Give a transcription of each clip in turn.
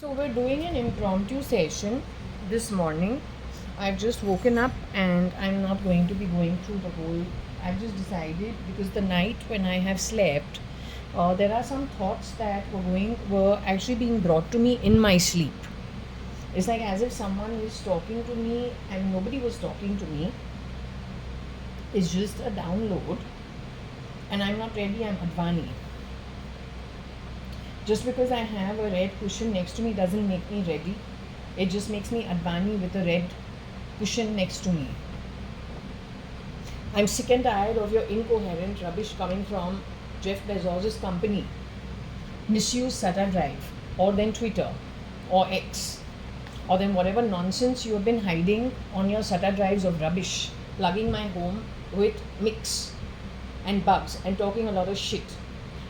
So we're doing an impromptu session this morning. I've just woken up and I'm not going to be going through the whole. I've just decided because the night when I have slept, there are some thoughts that were actually being brought to me in my sleep. It's like as if someone is talking to me and nobody was talking to me. It's just a download, and I'm not ready. I'm Advani. Just because I have a red cushion next to me doesn't make me ready. It just makes me Advani with a red cushion next to me. I'm sick and tired of your incoherent rubbish coming from Jeff Bezos' company. Misuse SATA drive, or then Twitter, or X, or then whatever nonsense you have been hiding on your SATA drives of rubbish, plugging my home with mix and bugs and talking a lot of shit.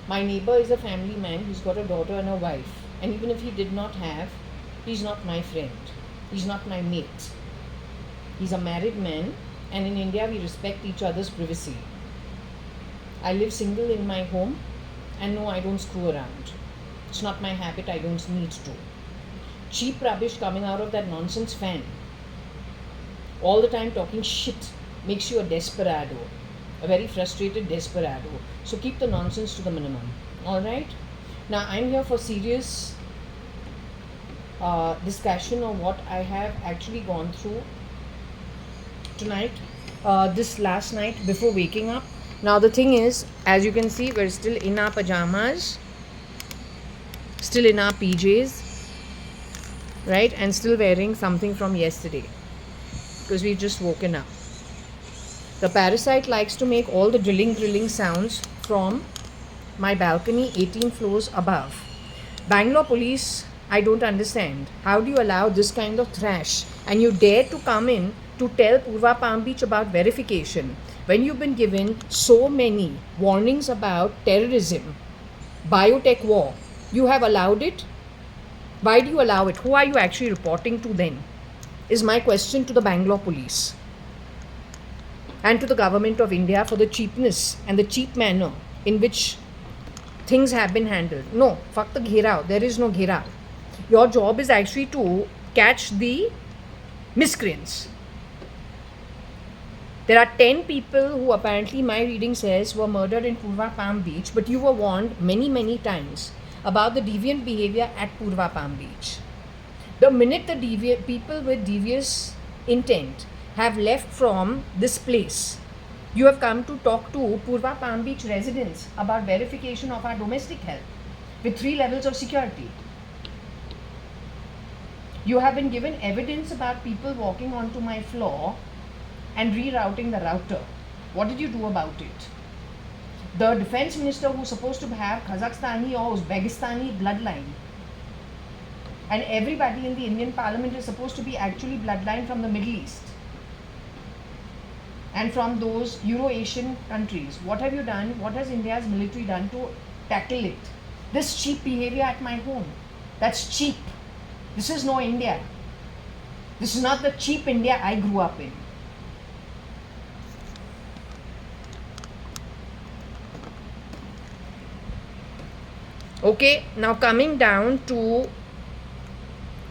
My neighbor is a family man who's got a daughter and a wife, and even if he did not have, he's not my friend. He's not my mate. He's a married man, and in India we respect each other's privacy. I live single in my home, and no, I don't screw around. It's not my habit, I don't need to. Cheap rubbish coming out of that nonsense fan, all the time talking shit, makes you a desperado. A very frustrated desperado. So keep the nonsense to the minimum. Alright? Now I'm here for serious discussion of what I have actually gone through tonight, this last night before waking up. Now the thing is, as you can see, we're still in our pajamas, still in our PJs, right? And still wearing something from yesterday because we've just woken up. The parasite likes to make all the drilling sounds from my balcony 18 floors above. Bangalore police, I don't understand. How do you allow this kind of trash? And you dare to come in to tell Purva Palm Beach about verification when you've been given so many warnings about terrorism, biotech war. You have allowed it. Why do you allow it? Who are you actually reporting to then? Is my question to the Bangalore police and to the government of India for the cheapness and the cheap manner in which things have been handled. No, fuck the gherav. There is no gherav. Your job is actually to catch the miscreants. There are 10 people who apparently, my reading says, were murdered in Purva Palm Beach, but you were warned many times about the deviant behavior at Purva Palm Beach. The minute the people with devious intent have left from this place, you have come to talk to Purva Palm Beach residents about verification of our domestic health with 3 levels of security. You have been given evidence about people walking onto my floor and rerouting the router. What did you do about it? The defense minister, who's supposed to have Kazakhstani or Uzbekistani bloodline, and everybody in the Indian parliament is supposed to be actually bloodline from the Middle East and from those Euro-Asian countries. What have you done? What has India's military done to tackle it? This cheap behavior at my home. That's cheap. This is no India. This is not the cheap India I grew up in. Okay, now coming down to,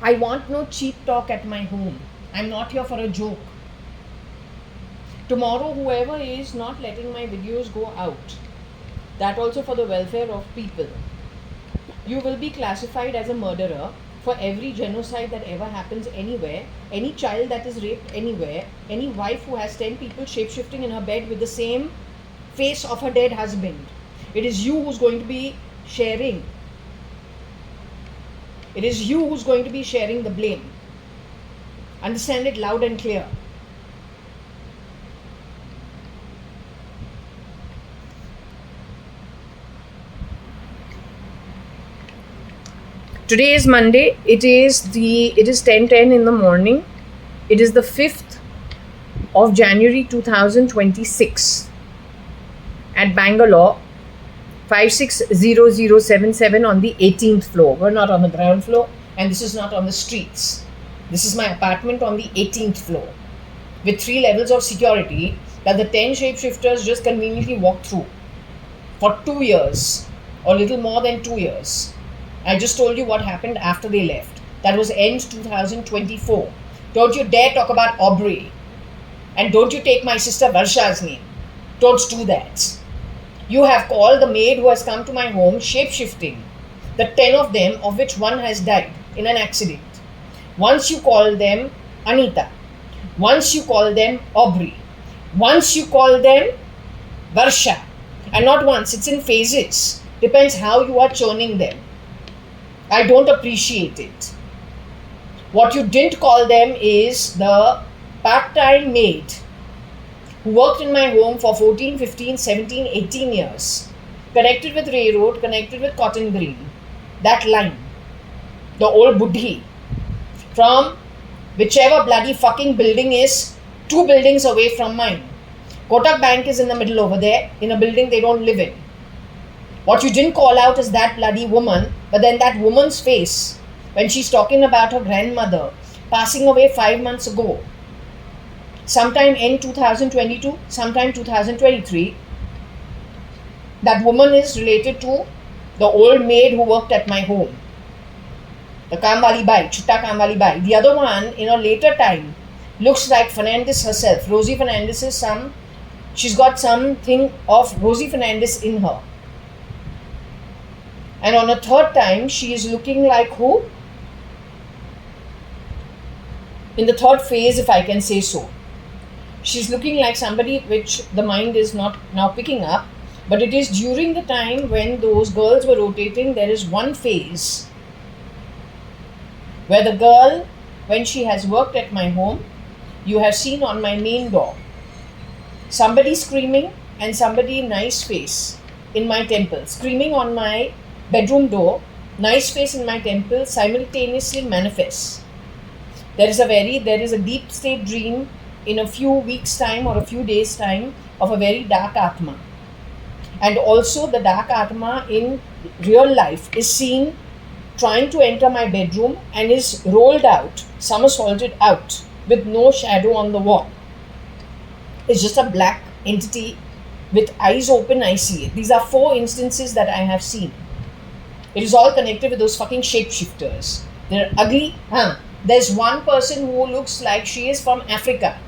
I want no cheap talk at my home. I'm not here for a joke. Tomorrow, whoever is not letting my videos go out, that also for the welfare of people, you will be classified as a murderer for every genocide that ever happens anywhere, any child that is raped anywhere, any wife who has 10 people shapeshifting in her bed with the same face of her dead husband. It is you who's going to be sharing. It is you who's going to be sharing the blame. Understand it loud and clear. Today is Monday. It is 10:10 in the morning. It is the 5th of January 2026 at Bangalore, 560077 on the 18th floor. We're not on the ground floor, and this is not on the streets. This is my apartment on the 18th floor with 3 levels of security that the 10 shapeshifters just conveniently walked through for 2 years or little more than 2 years. I just told you what happened after they left. That was end 2024. Don't you dare talk about Aubrey. And don't you take my sister Varsha's name. Don't do that. You have called the maid who has come to my home shape-shifting. The 10 of them, of which one has died in an accident. Once you call them Anita. Once you call them Aubrey. Once you call them Varsha. And not once, it's in phases. Depends how you are churning them. I don't appreciate it. What you didn't call them is the part-time maid who worked in my home for 14, 15, 17, 18 years. Connected with railroad, connected with cotton green. That line. The old buddhi. From whichever bloody fucking building is 2 buildings away from mine. Kotak Bank is in the middle over there, in a building they don't live in. What you didn't call out is that bloody woman, but then that woman's face, when she's talking about her grandmother passing away 5 months ago, sometime in 2022, sometime 2023, that woman is related to the old maid who worked at my home. The Kamwali Bai, Chutta Kamwali Bai. The other one, in a later time, looks like Fernandez herself. Rosie Fernandez is she's got something of Rosie Fernandez in her. And on a third time, she is looking like who? In the third phase, if I can say so. She's looking like somebody which the mind is not now picking up. But it is during the time when those girls were rotating, there is one phase where the girl, when she has worked at my home, you have seen on my main door, somebody screaming and somebody nice face in my temple. Screaming on my bedroom door, nice face in my temple simultaneously manifests. There is a deep state dream in a few weeks time or a few days time of a very dark Atma. And also the dark Atma in real life is seen trying to enter my bedroom and is rolled out, somersaulted out with no shadow on the wall. It's just a black entity with eyes open, I see it. These are 4 instances that I have seen. It is all connected with those fucking shapeshifters. They're ugly. There's one person who looks like she is from Africa.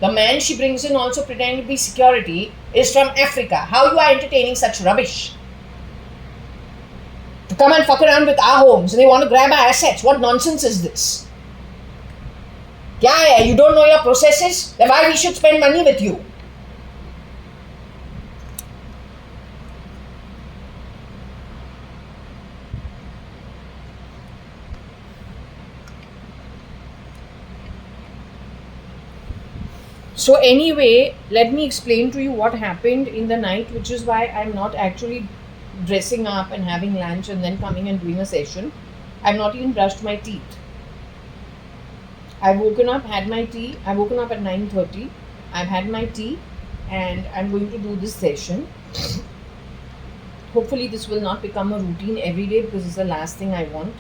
The man she brings in also pretending to be security is from Africa. How you are entertaining such rubbish? To come and fuck around with our homes and they want to grab our assets. What nonsense is this? Yeah, you don't know your processes? Then why we should spend money with you? So anyway, let me explain to you what happened in the night, which is why I'm not actually dressing up and having lunch and then coming and doing a session. I've not even brushed my teeth. I've woken up, had my tea. I've woken up at 9:30. I've had my tea and I'm going to do this session. Hopefully this will not become a routine every day because it's the last thing I want.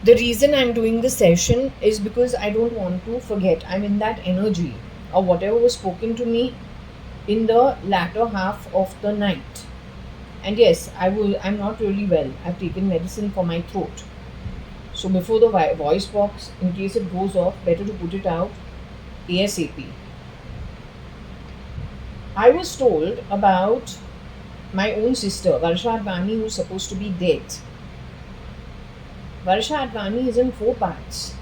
The reason I'm doing this session is because I don't want to forget. I'm in that energy of whatever was spoken to me in the latter half of the night. And yes, I'm not really well. I've taken medicine for my throat. So before the voice box, in case it goes off, better to put it out ASAP. I was told about my own sister, JAYA.ADVANI, who's supposed to be dead. JAYA.ADVANI is in 4 parts.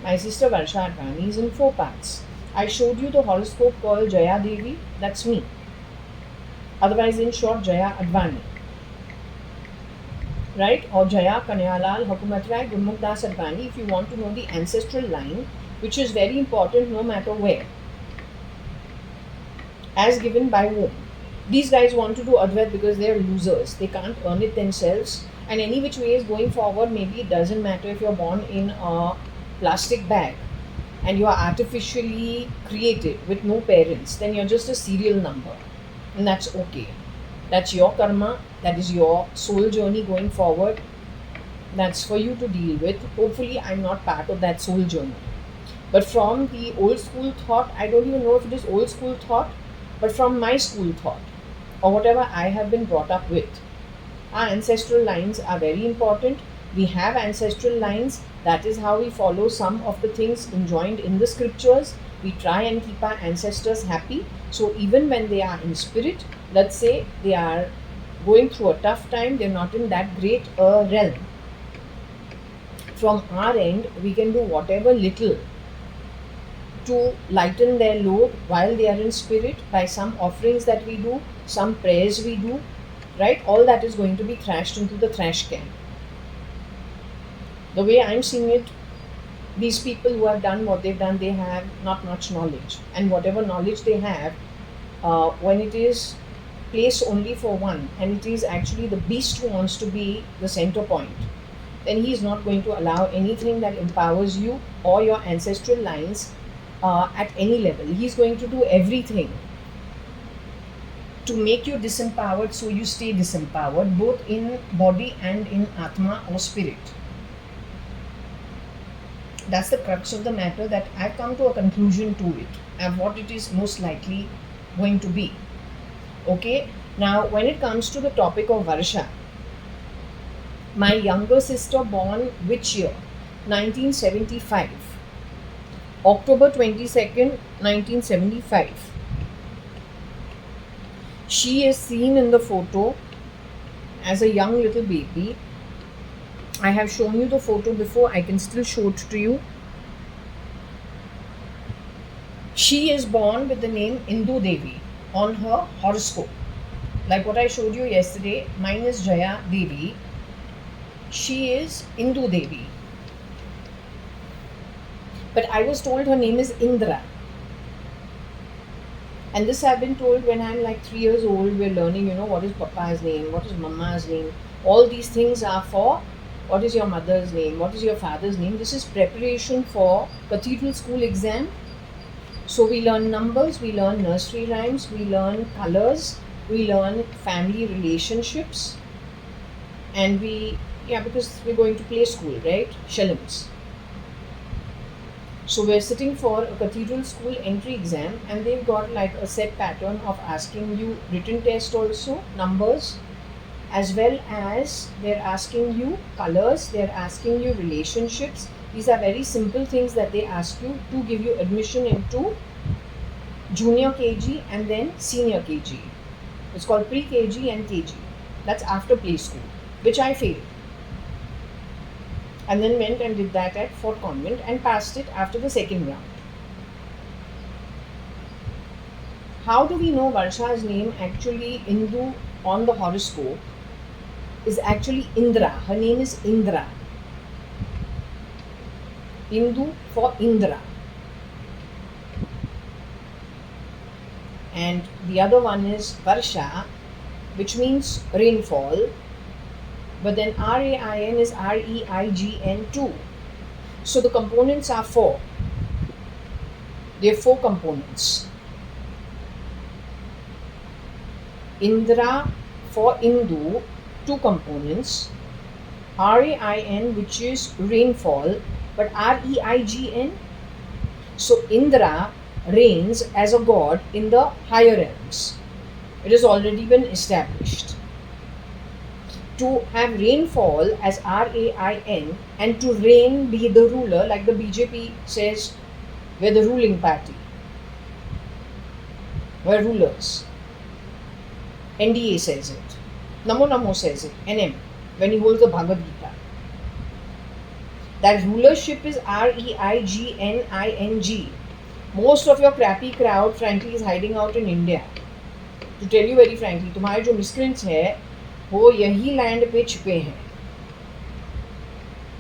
My sister JAYA.ADVANI is in 4 parts. I showed you the horoscope called Jaya Devi. That's me. Otherwise, in short, JAYA.ADVANI. Right? Or Jaya Kanyalal Hukumat Rai Gurmukh Das Advani, if you want to know the ancestral line, which is very important no matter where. As given by whom? These guys want to do Advait because they are losers. They can't earn it themselves. And any which way is going forward, maybe it doesn't matter if you're born in a plastic bag and you are artificially created with no parents, then you're just a serial number. And that's okay. That's your karma. That is your soul journey going forward. That's for you to deal with. Hopefully, I'm not part of that soul journey. But from the old school thought, I don't even know if it is old school thought, but from my school thought, or whatever I have been brought up with. Our ancestral lines are very important. We have ancestral lines. That is how we follow some of the things enjoined in the scriptures. We try and keep our ancestors happy. So even when they are in spirit, let's say they are going through a tough time, they're not in that great realm. From our end, we can do whatever little to lighten their load while they are in spirit by some offerings that we do, some prayers we do, right? All that is going to be thrashed into the trash can. The way I'm seeing it, these people who have done what they've done, they have not much knowledge. And whatever knowledge they have, when it is placed only for one, and it is actually the beast who wants to be the center point, then he is not going to allow anything that empowers you or your ancestral lines at any level. He's going to do everything to make you disempowered, so you stay disempowered both in body and in Atma or spirit. That's the crux of the matter, that I've come to a conclusion to it and what it is most likely going to be. Okay, now when it comes to the topic of Varsha, my younger sister born which year? 1975. October 22nd, 1975. She is seen in the photo as a young little baby. I have shown you the photo before. I can still show it to you. She is born with the name Indu Devi on her horoscope. Like what I showed you yesterday, mine is Jaya Devi. She is Indu Devi. But I was told her name is Indra. And this I've been told when I'm like 3 years old. We're learning, what is Papa's name, what is Mama's name. All these things are for what is your mother's name, what is your father's name. This is preparation for cathedral school exam. So we learn numbers, we learn nursery rhymes, we learn colors, we learn family relationships. And because we're going to play school, right? Shillings. So we're sitting for a cathedral school entry exam, and they've got like a set pattern of asking you written test also, numbers, as well as they're asking you colors, they're asking you relationships. These are very simple things that they ask you to give you admission into junior KG and then senior KG. It's called pre-KG and KG. That's after play school, which I failed. And then went and did that at Fort Convent and passed it after the second round. How do we know Varsha's name actually Indu on the horoscope is actually Indra? Her name is Indra. Indu for Indra. And the other one is Varsha, which means rainfall. But then RAIN is REIGN too. So the components are 4. There are 4 components. Indra for Indu, 2 components. RAIN, which is rainfall, but REIGN. So Indra reigns as a god in the higher realms. It has already been established. To have rainfall as RAIN and to reign, be the ruler, like the BJP says, we're the ruling party. We're rulers. NDA says it. Namo Namo says it. NM, when he holds the Bhagavad Gita. That rulership is REIGNING. Most of your crappy crowd, frankly, is hiding out in India. To tell you very frankly, तुम्हारे जो miscreants है, वो यही land पे छिपे हैं.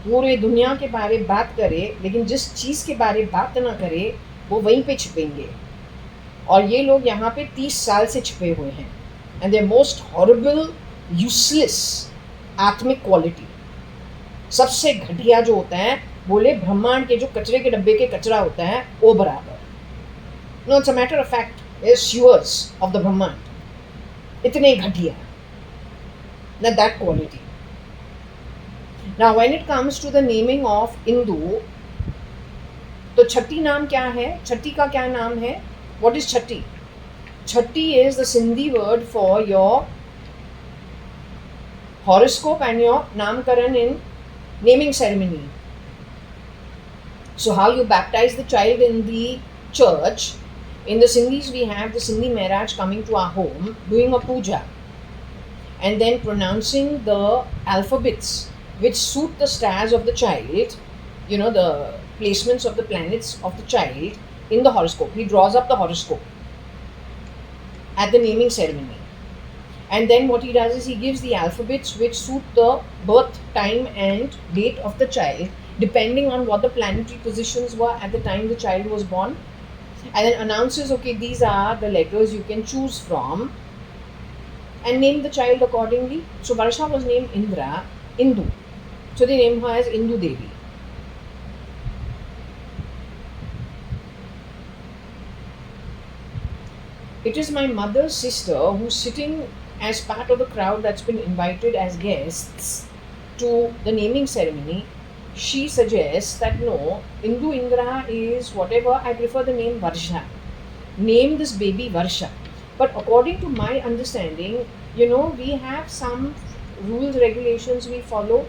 पूरे दुनिया के बारे बात करे, लेकिन जिस चीज़ के बारे बात ना करे वो वहीं पे छिपेंगे. और ये लोग यहाँ पे 30 साल से छिपे हुए हैं. And they most horrible useless आत्मिक क्वालिटी. सबसे घटिया जो होता है, बोले ब्रह्मांड के जो कचरे के डब्बे के कचरा होता है वो बराबर. No, it's a matter of fact. Is yours of the ब्रह्मांड इतने घटिया. That quality. Now when it comes to the naming of Indu, तो छठी नाम क्या है? छठी का क्या नाम है? What is Chhathi? Chatti is the Sindhi word for your horoscope and your namkaran in naming ceremony. So how you baptize the child in the church, in the Sindhis we have the Sindhi Maharaj coming to our home, doing a puja and then pronouncing the alphabets which suit the stars of the child, you know, the placements of the planets of the child in the horoscope. He draws up the horoscope at the naming ceremony. And then what he does is he gives the alphabets which suit the birth time and date of the child, depending on what the planetary positions were at the time the child was born, and then announces, okay, these are the letters you can choose from, and name the child accordingly. So Varsha was named Indu. So they named her as Indu Devi. It is my mother's sister who's sitting as part of the crowd that's been invited as guests to the naming ceremony. She suggests that no, Indu Indra is whatever, I prefer the name Varsha. Name this baby Varsha. But according to my understanding, you know, we have some rules, regulations we follow.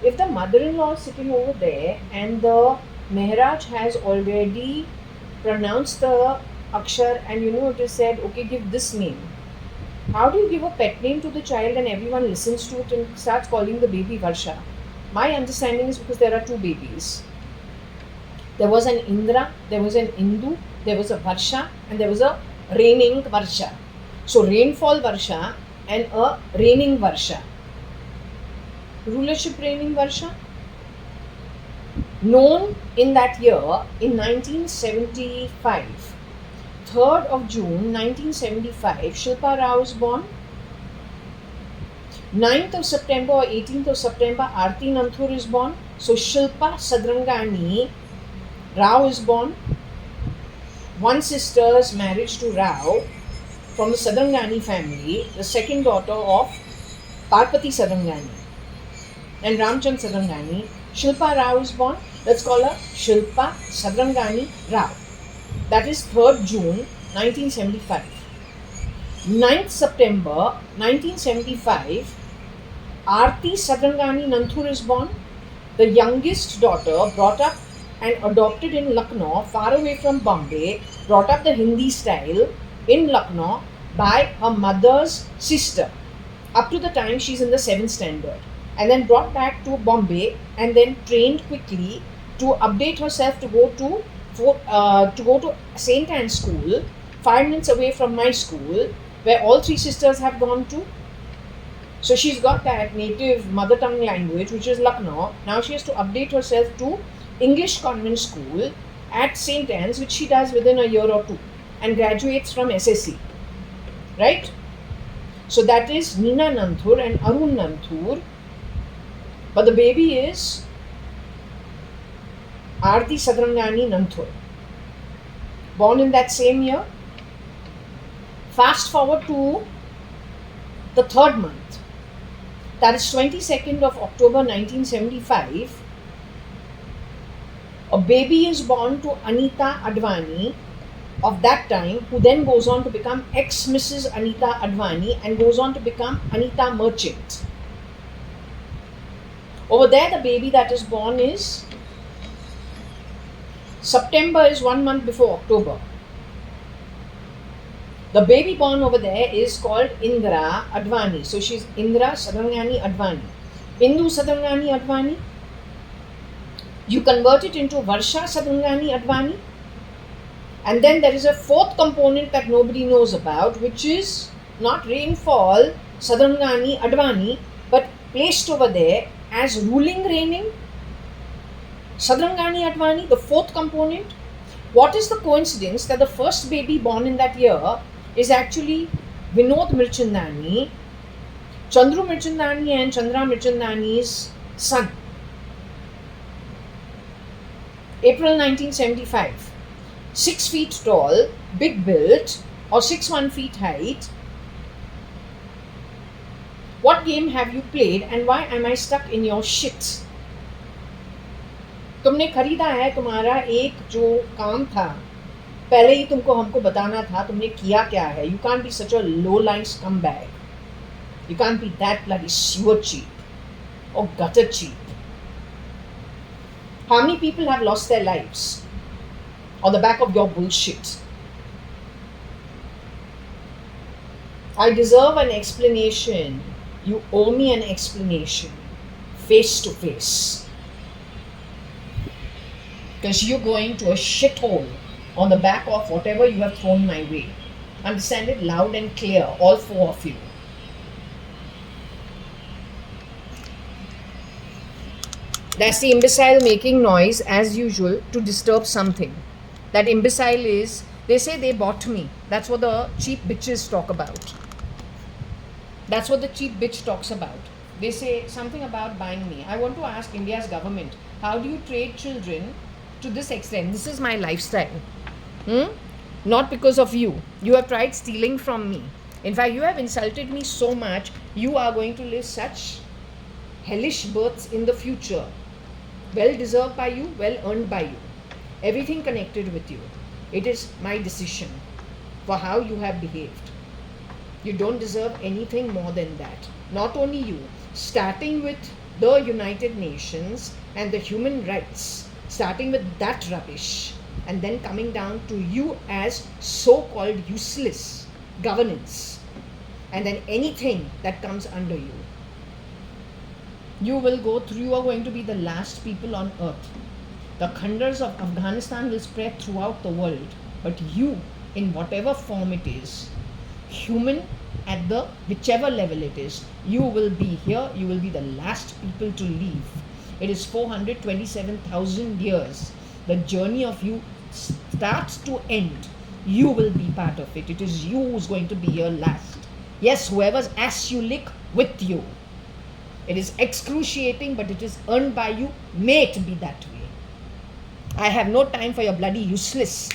If the mother-in-law is sitting over there and the Maharaj has already pronounced the Akshar and you know it is said, okay, give this name. How do you give a pet name to the child and everyone listens to it and starts calling the baby Varsha? My understanding is because there are two babies. There was an Indra, there was an Indu, there was a Varsha, and there was a raining Varsha. So rainfall Varsha and a raining Varsha. Rulership reigning Varsha. Known in that year, in 1975, 3rd of June 1975, Shilpa Rao is born. 9th of September or 18th of September, Aarti Nanthur is born. So Shilpa Sadrangani Rao is born. One sister's marriage to Rao from the Sadrangani family, the second daughter of Parpati Sadrangani and Ramchand Sadrangani. Shilpa Rao is born. Let's call her Shilpa Sadrangani Rao. That is 3rd June 1975. 9th September 1975, Aarti Sadrangani Nanthur is born. The youngest daughter, brought up and adopted in Lucknow, far away from Bombay, brought up the Hindi style in Lucknow by her mother's sister up to the time she's in the 7th standard, and then brought back to Bombay and then trained quickly to update herself to go to St. Anne's School, 5 minutes away from my school, where all three sisters have gone to. So she's got that native mother tongue language, which is Lucknow. Now she has to update herself to English convent school at St. Anne's, which she does within a year or two and graduates from SSC. Right? So that is Neena Nanthur and Arun Nanthur. But the baby is Aarti Sadrangani Nanthur, born in that same year. Fast forward to the 3rd month, that is 22nd of October 1975, a baby is born to Anita Advani of that time, who then goes on to become ex-Mrs. Anita Advani and goes on to become Anita Merchant. Over there, the baby that is born is September is 1 month before October. The baby born over there is called Indra Advani. So she's Indra Sadrangani Advani. Indu Sadrangani Advani. You convert it into Varsha Sadrangani Advani. And then there is a 4th component that nobody knows about, which is not rainfall Sadrangani Advani, but placed over there as ruling reigning Sadrangani Advani, the 4th component. What is the coincidence that the first baby born in that year is actually Vinod Mirchandani, Chandru Mirchandani and Chandra Mirchandani's son. April 1975. 6 feet tall, big built, or 6'1" feet height. What game have you played and why am I stuck in your shit? तुमने खरीदा है तुम्हारा एक जो काम था पहले ही तुमको हमको बताना था, तुमने किया क्या है. You can't be such a low-line scumbag. You can't be that bloody sewer cheap or gutter cheap. How many people have lost their lives on the back of your bullshit? I deserve an explanation. You owe me an explanation, face to face. Because you're going to a shithole on the back of whatever you have thrown my way. Understand it loud and clear, all four of you. That's the imbecile making noise as usual to disturb something. That imbecile is, they say they bought me. That's what the cheap bitches talk about. That's what the cheap bitch talks about. They say something about buying me. I want to ask India's government, how do you trade children to this extent? This is my lifestyle. Not because of you. You have tried stealing from me. In fact, you have insulted me so much, you are going to live such hellish births in the future. Well deserved by you, well earned by you. Everything connected with you. It is my decision for how you have behaved. You don't deserve anything more than that. Not only you, starting with the United Nations and the human rights, starting with that rubbish, and then coming down to you as so-called useless governance, and then anything that comes under you. You will go through, you are going to be the last people on earth. The khandars of Afghanistan will spread throughout the world, but you, in whatever form it is, human at the whichever level it is, you will be here, you will be the last people to leave. It is 427,000 years. The journey of you starts to end. You will be part of it. It is you who's going to be here last. Yes, whoever's ass you lick, with you. It is excruciating, but it is earned by you. May it be that way. I have no time for your bloody useless.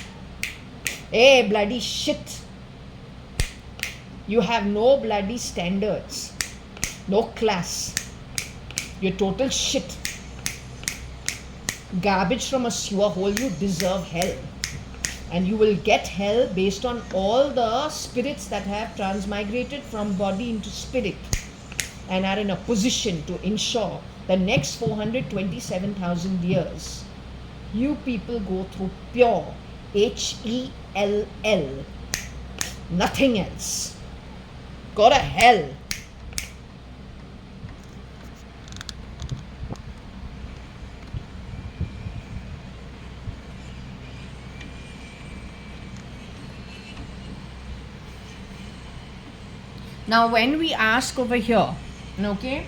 Hey, bloody shit. You have no bloody standards. No class. You're total shit. Garbage from a sewer hole. You deserve hell. And you will get hell based on all the spirits that have transmigrated from body into spirit and are in a position to ensure the next 427,000 years, you people go through pure Hell. Nothing else. Go to hell. Now when we ask over here, okay,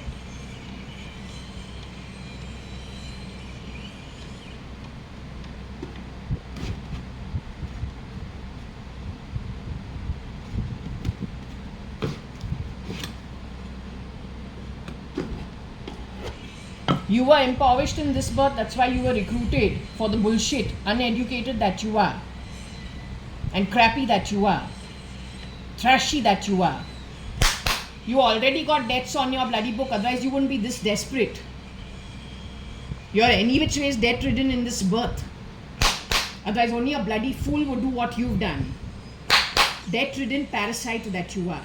you were impoverished in this birth, that's why you were recruited for the bullshit, uneducated that you are, and crappy that you are, trashy that you are. You already got debts on your bloody book, otherwise you wouldn't be this desperate. You're any which ways debt ridden in this birth. Otherwise only a bloody fool would do what you've done. Debt ridden parasite that you are.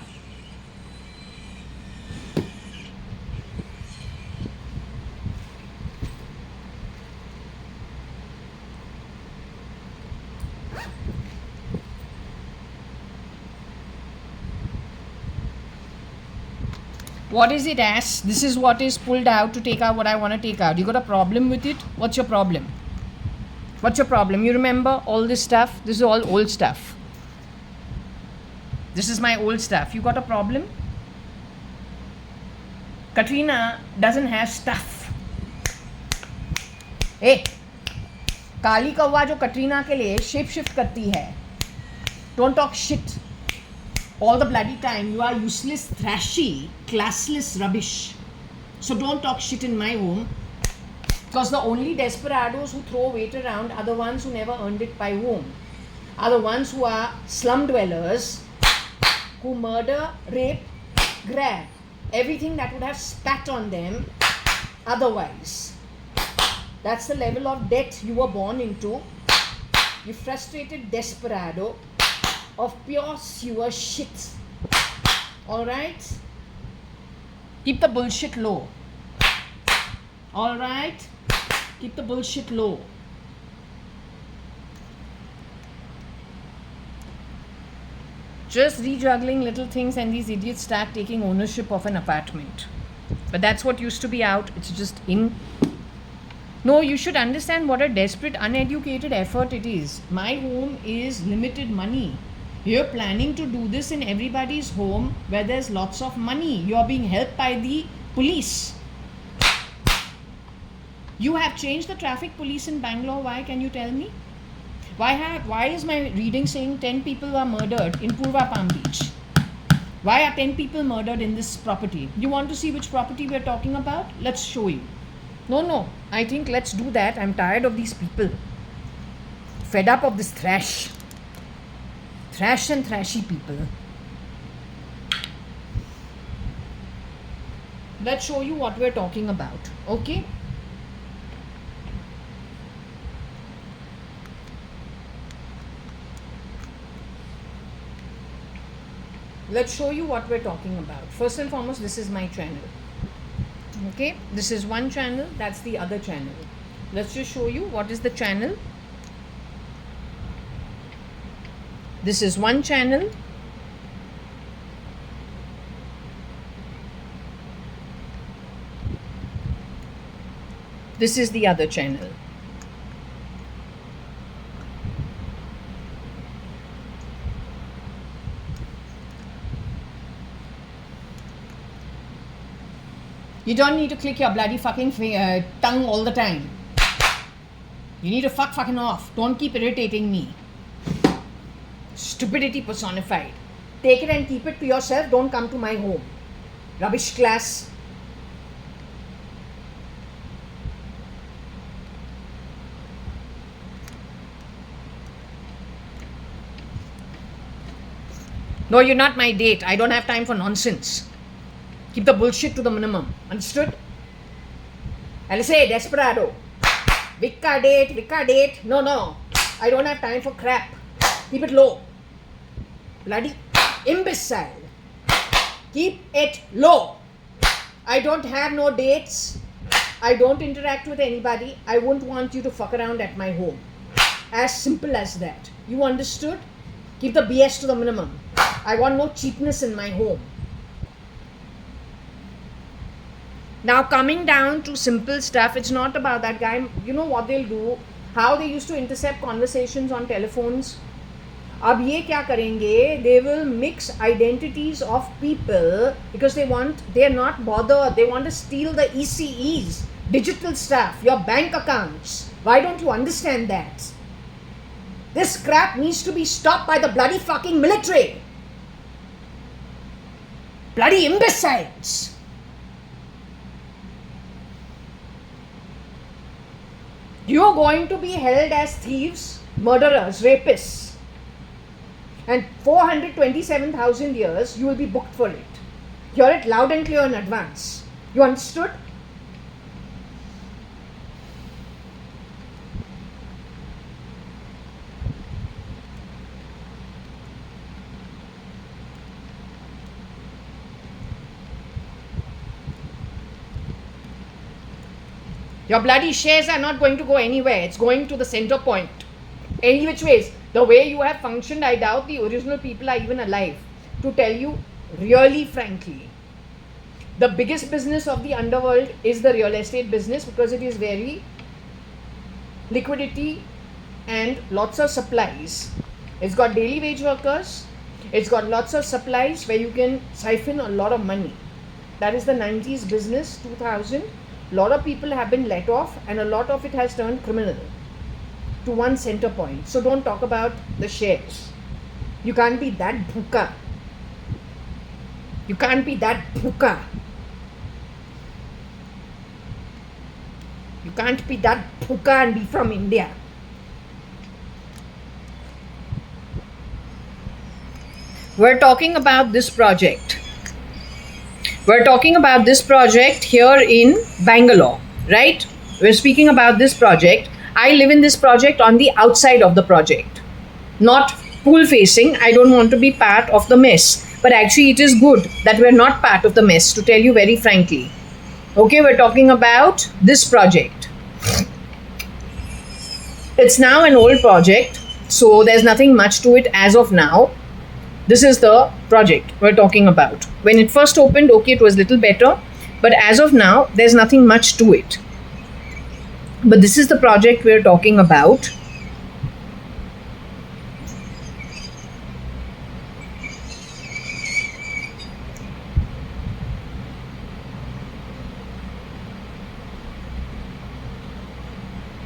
What is it as? This is what is pulled out to take out what I want to take out. You got a problem with it? What's your problem? What's your problem? You remember all this stuff? This is all old stuff. This is my old stuff. You got a problem? Katrina doesn't have stuff. Hey, काली कौवा जो कटरीना के लिए shape shift करती है. Don't talk shit. All the bloody time. You are useless, thrashy, classless rubbish. So don't talk shit in my home. Because the only desperados who throw weight around are the ones who never earned it by whom. Are the ones who are slum dwellers, who murder, rape, grab everything that would have spat on them otherwise. That's the level of debt you were born into. You frustrated desperado of pure sewer shit. Alright? Keep the bullshit low. Alright? Keep the bullshit low. Just rejuggling little things and these idiots start taking ownership of an apartment. But that's what used to be out. It's just in. No, you should understand what a desperate, uneducated effort it is. My home is limited money. You're planning to do this in everybody's home where there's lots of money. You're being helped by the police. You have changed the traffic police in Bangalore. Why? Can you tell me? Why is my reading saying 10 people were murdered in Purva Palm Beach? Why are 10 people murdered in this property? You want to see which property we're talking about? Let's show you. No. I think let's do that. I'm tired of these people. Fed up of this thrash. Thrash and thrashy people. Let's show you what we're talking about. Okay? Let's show you what we're talking about. First and foremost, this is my channel. Okay, this is one channel, that's the other channel. Let's just show you what is the channel. This is one channel. This is the other channel. You don't need to click your bloody fucking tongue all the time. You need to fucking off. Don't keep irritating me. Stupidity personified. Take it and keep it to yourself. Don't come to my home. Rubbish class. No, you're not my date. I don't have time for nonsense. Keep the bullshit to the minimum. Understood? I'll say desperado. Vicka date. No. I don't have time for crap. Keep it low. Bloody imbecile. Keep it low. I don't have no dates. I don't interact with anybody. I wouldn't want you to fuck around at my home. As simple as that. You understood? Keep the BS to the minimum. I want no cheapness in my home. Now coming down to simple stuff, it's not about that guy. You know what they'll do? How they used to intercept conversations on telephones? अब ये क्या करेंगे? They will mix identities of people because they are not bothered. They want to steal the ECEs, digital stuff, your bank accounts. Why don't you understand that? This crap needs to be stopped by the bloody fucking military. Bloody imbeciles. You're going to be held as thieves, murderers, rapists. And 427,000 years, you will be booked for it. Hear it loud and clear in advance. You understood? Your bloody shares are not going to go anywhere. It's going to the center point. Any which ways, the way you have functioned, I doubt the original people are even alive. To tell you really frankly, the biggest business of the underworld is the real estate business because it is very liquidity and lots of supplies. It's got daily wage workers. It's got lots of supplies where you can siphon a lot of money. That is the 90s business, 2000. A lot of people have been let off and a lot of it has turned criminal to one center point. So don't talk about the shares. You can't be that bhuka. You can't be that bhuka. You can't be that bhuka and be from India. We're talking about this project. We're talking about this project here in Bangalore, right? We're speaking about this project. I live in this project on the outside of the project, not pool facing. I don't want to be part of the mess. But actually, it is good that we're not part of the mess, to tell you very frankly. Okay, we're talking about this project. It's now an old project, so there's nothing much to it as of now. This is the project we're talking about. When it first opened, okay, it was a little better, but as of now, there's nothing much to it. But this is the project we're talking about.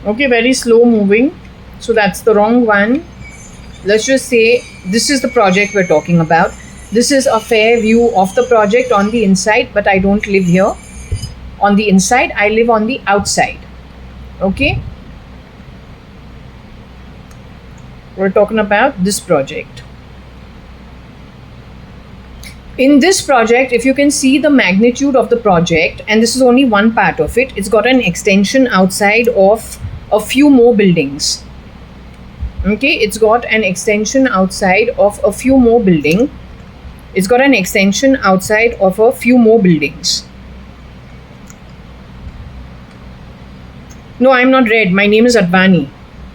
Okay, very slow moving. So that's the wrong one. Let's just say this is the project we're talking about. This is a fair view of the project on the inside, but I don't live here on the inside. I live on the outside. Okay. We're talking about this project. In this project, if you can see the magnitude of the project, and this is only one part of it, it's got an extension outside of a few more buildings. Okay, it's got an extension outside of a few more buildings. It's got an extension outside of a few more buildings. No, I'm not Red. My name is Advani.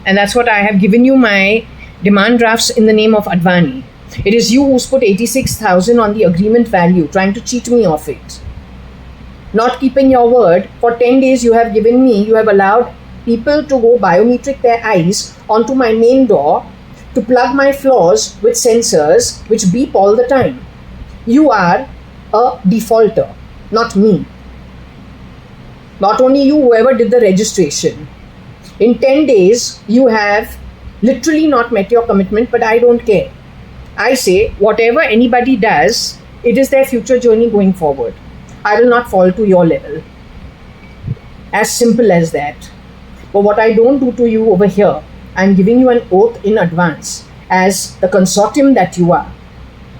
And that's what I have given you my demand drafts in the name of Advani. It is you who's put 86,000 on the agreement value, trying to cheat me of it. Not keeping your word. For 10 days you have given me, you have allowed people to go biometric their eyes onto my main door to plug my floors with sensors which beep all the time. You are a defaulter, not me. Not only you, whoever did the registration. In 10 days, you have literally not met your commitment, but I don't care. I say, whatever anybody does, it is their future journey going forward. I will not fall to your level. As simple as that. But what I don't do to you over here, I'm giving you an oath in advance as the consortium that you are.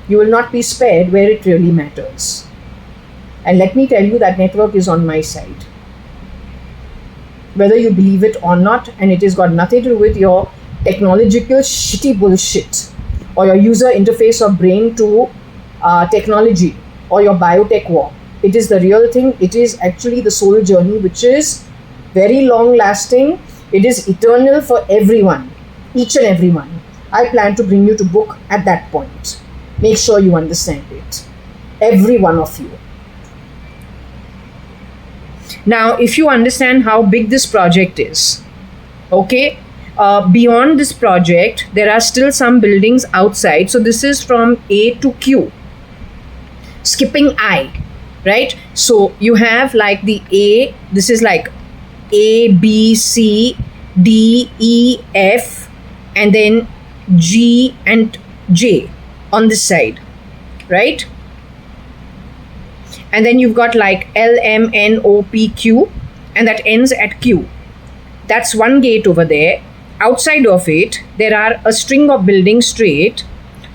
You will not be spared where it really matters. And let me tell you, that network is on my side. Whether you believe it or not, and it has got nothing to do with your technological shitty bullshit or your user interface or brain to technology or your biotech war. It is the real thing. It is actually the soul journey, which is very long lasting. It is eternal for everyone, each and everyone. I plan to bring you to book at that point. Make sure you understand it. Every one of you. Now, if you understand how big this project is, okay, beyond this project, there are still some buildings outside. So this is from A to Q, skipping I, right? So you have like the A, this is like A, B, C, D, E, F, and then G and J on this side, right? And then you've got like L, M, N, O, P, Q, and that ends at Q. That's one gate over there. Outside of it, there are a string of buildings straight,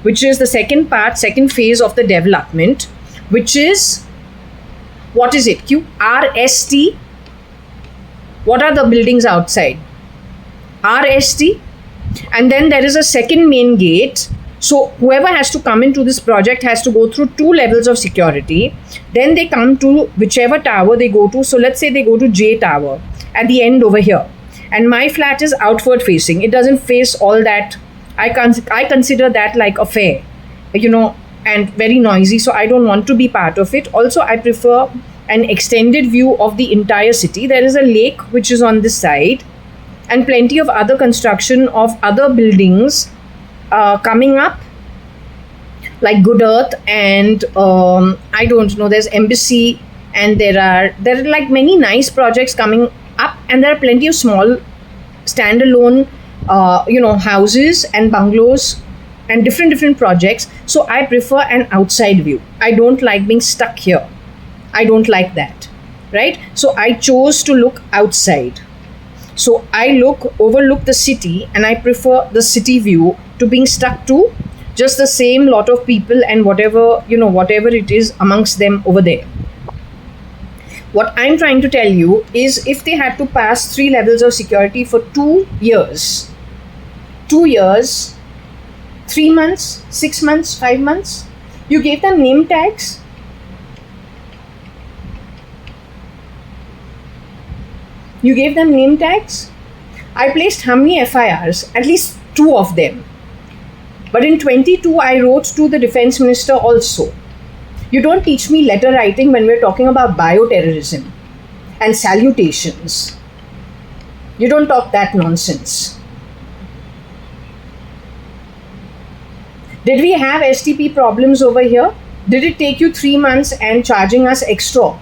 which is the second part, second phase of the development, which is, what is it? Q, R, S, T. What are the buildings outside? R, S, T. And then there is a second main gate. So whoever has to come into this project has to go through 2 levels of security. Then they come to whichever tower they go to. So let's say they go to J tower at the end over here. And my flat is outward facing. It doesn't face all that. I consider that like a fair, and very noisy. So I don't want to be part of it. Also, I prefer an extended view of the entire city. There is a lake which is on this side, and plenty of other construction of other buildings coming up, like Good Earth, and I don't know, there's Embassy, and there are like many nice projects coming up, and there are plenty of small standalone houses and bungalows and different projects. So I prefer an outside view. I don't like being stuck here. I don't like that, right? So I chose to look outside. So I overlook the city, and I prefer the city view to being stuck to just the same lot of people and whatever it is amongst them over there. What I'm trying to tell you is if they had to pass 3 levels of security for 2 years, 3 months, 6 months, 5 months, you gave them name tags. You gave them name tags. I placed how many FIRs? At least 2 of them. But in 22, I wrote to the defense minister also. You don't teach me letter writing when we're talking about bioterrorism and salutations. You don't talk that nonsense. Did we have STP problems over here? Did it take you 3 months and charging us extra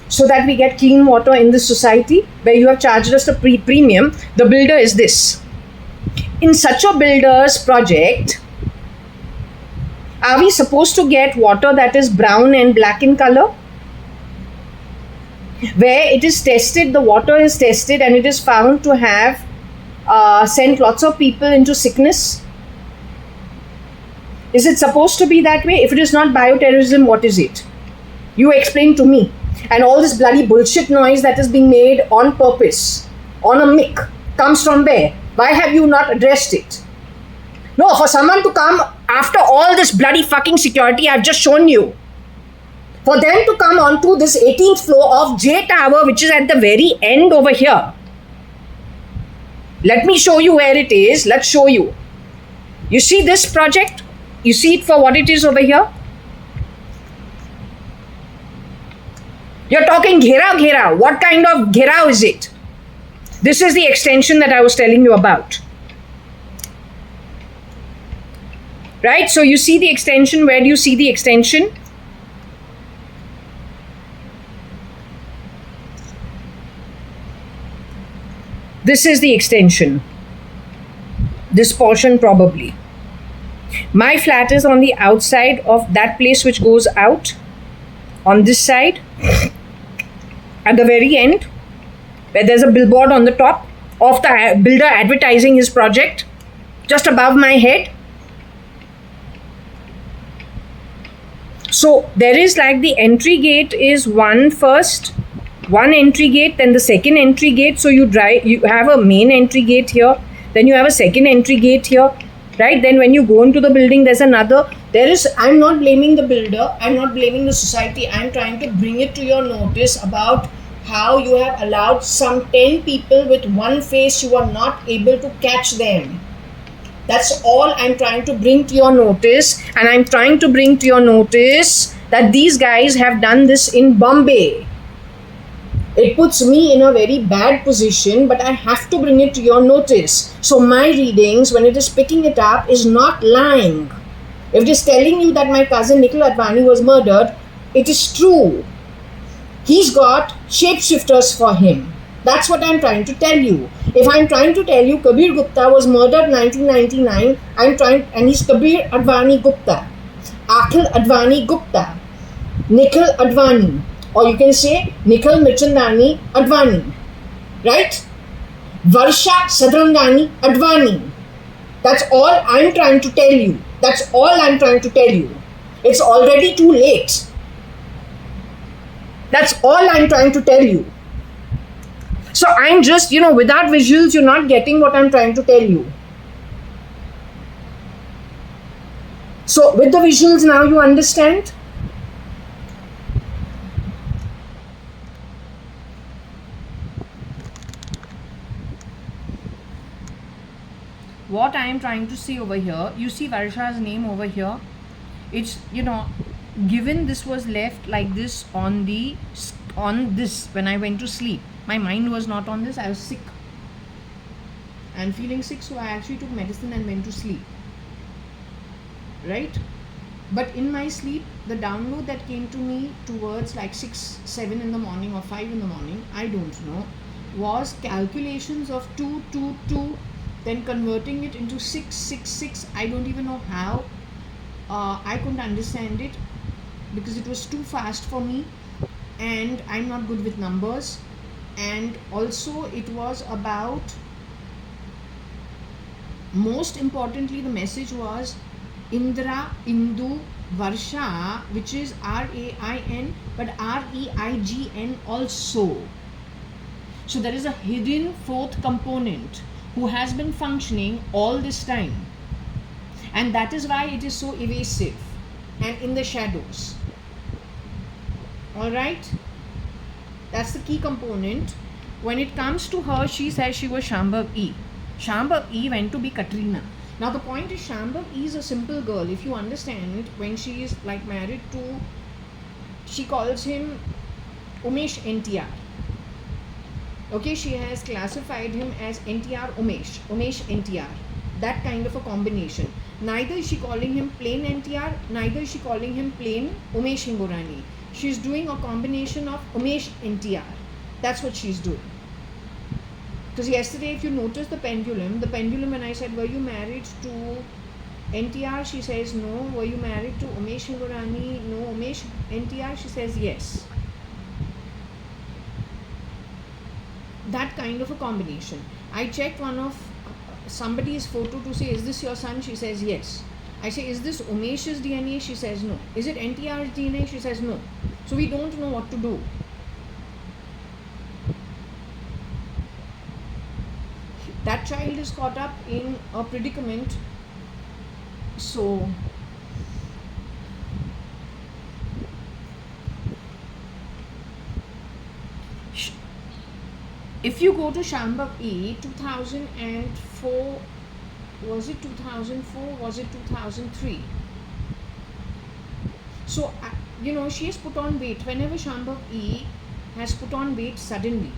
so that we get clean water in this society where you have charged us a premium? The builder is this. In such a builder's project, are we supposed to get water that is brown and black in color? Where it is tested, the water is tested and it is found to have sent lots of people into sickness? Is it supposed to be that way? If it is not bioterrorism, what is it? You explain to me. And all this bloody bullshit noise that is being made on purpose, on a mic, comes from where? Why have you not addressed it? No, for someone to come after all this bloody fucking security I've just shown you, for them to come onto this 18th floor of J Tower, which is at the very end over here. Let me show you where it is. Let's show you. You see this project? You see it for what it is over here? You're talking ghera. What kind of ghera is it? This is the extension that I was telling you about. Right? So you see the extension. Where do you see the extension? This is the extension. This portion probably. My flat is on the outside of that place which goes out. On this side. At the very end. Where there's a billboard on the top of the builder advertising his project. Just above my head. So there is like the entry gate is one entry gate, then the second entry gate. So you have a main entry gate here, then you have a second entry gate here, right? Then when you go into the building, there's another. I'm not blaming the builder, I'm not blaming the society, I'm trying to bring it to your notice about how you have allowed some 10 people with one face, you are not able to catch them. That's all I'm trying to bring to your notice, and I'm trying to bring to your notice that these guys have done this in Bombay. It puts me in a very bad position, but I have to bring it to your notice. So my readings, when it is picking it up, is not lying. If it is telling you that my cousin Nikhil Advani was murdered, it is true. He's got shapeshifters for him. That's what I'm trying to tell you. If I'm trying to tell you Kabir Gupta was murdered 1999, and he's Kabir Advani Gupta, Akhil Advani Gupta, Nikhil Advani, or you can say Nikhil Mirchandani Advani, right? Varsha Sadrangani Advani. That's all I'm trying to tell you. That's all I'm trying to tell you. It's already too late. That's all I'm trying to tell you. So I'm just, without visuals, you're not getting what I'm trying to tell you. So with the visuals now you understand? What I am trying to say over here, you see Varsha's name over here. It's, given this was left like this on this when I went to sleep. My mind was not on this. I was sick and feeling sick, so I actually took medicine and went to sleep. Right? But in my sleep, the download that came to me towards like 6, 7 in the morning or 5 in the morning, I don't know, was calculations of 2, 2, 2, then converting it into 6, 6, 6. I don't even know how. I couldn't understand it because it was too fast for me, and I'm not good with numbers. And also it was about, most importantly, the message was Indra, Indu, Varsha, which is R-A-I-N, but R-E-I-G-N also. So there is a hidden fourth component who has been functioning all this time. And that is why it is so evasive and in the shadows. Alright? That's the key component. When it comes to her, she says she was Shambhavi. Shambhavi went to be Katrina. Now the point is, Shambhavi is a simple girl. If you understand, when she is like married to, she calls him Umesh NTR. Okay, she has classified him as NTR Umesh NTR. That kind of a combination. Neither is she calling him plain NTR, neither is she calling him plain Umesh Hingorani. She's doing a combination of Umesh NTR. That's what she's doing. Because yesterday, if you notice the pendulum, when I said, were you married to NTR? She says no. Were you married to Umesh Hingorani? No. Umesh NTR? She says yes. That kind of a combination. I checked one of somebody's photo to say, is this your son? She says yes. I say, is this Umesh's DNA? She says no. Is it NTR's DNA? She says no. So we don't know what to do. That child is caught up in a predicament. So if you go to Shambhavi 2004, was it 2004? Was it 2003? So, she has put on weight. Whenever Shambhavi has put on weight suddenly,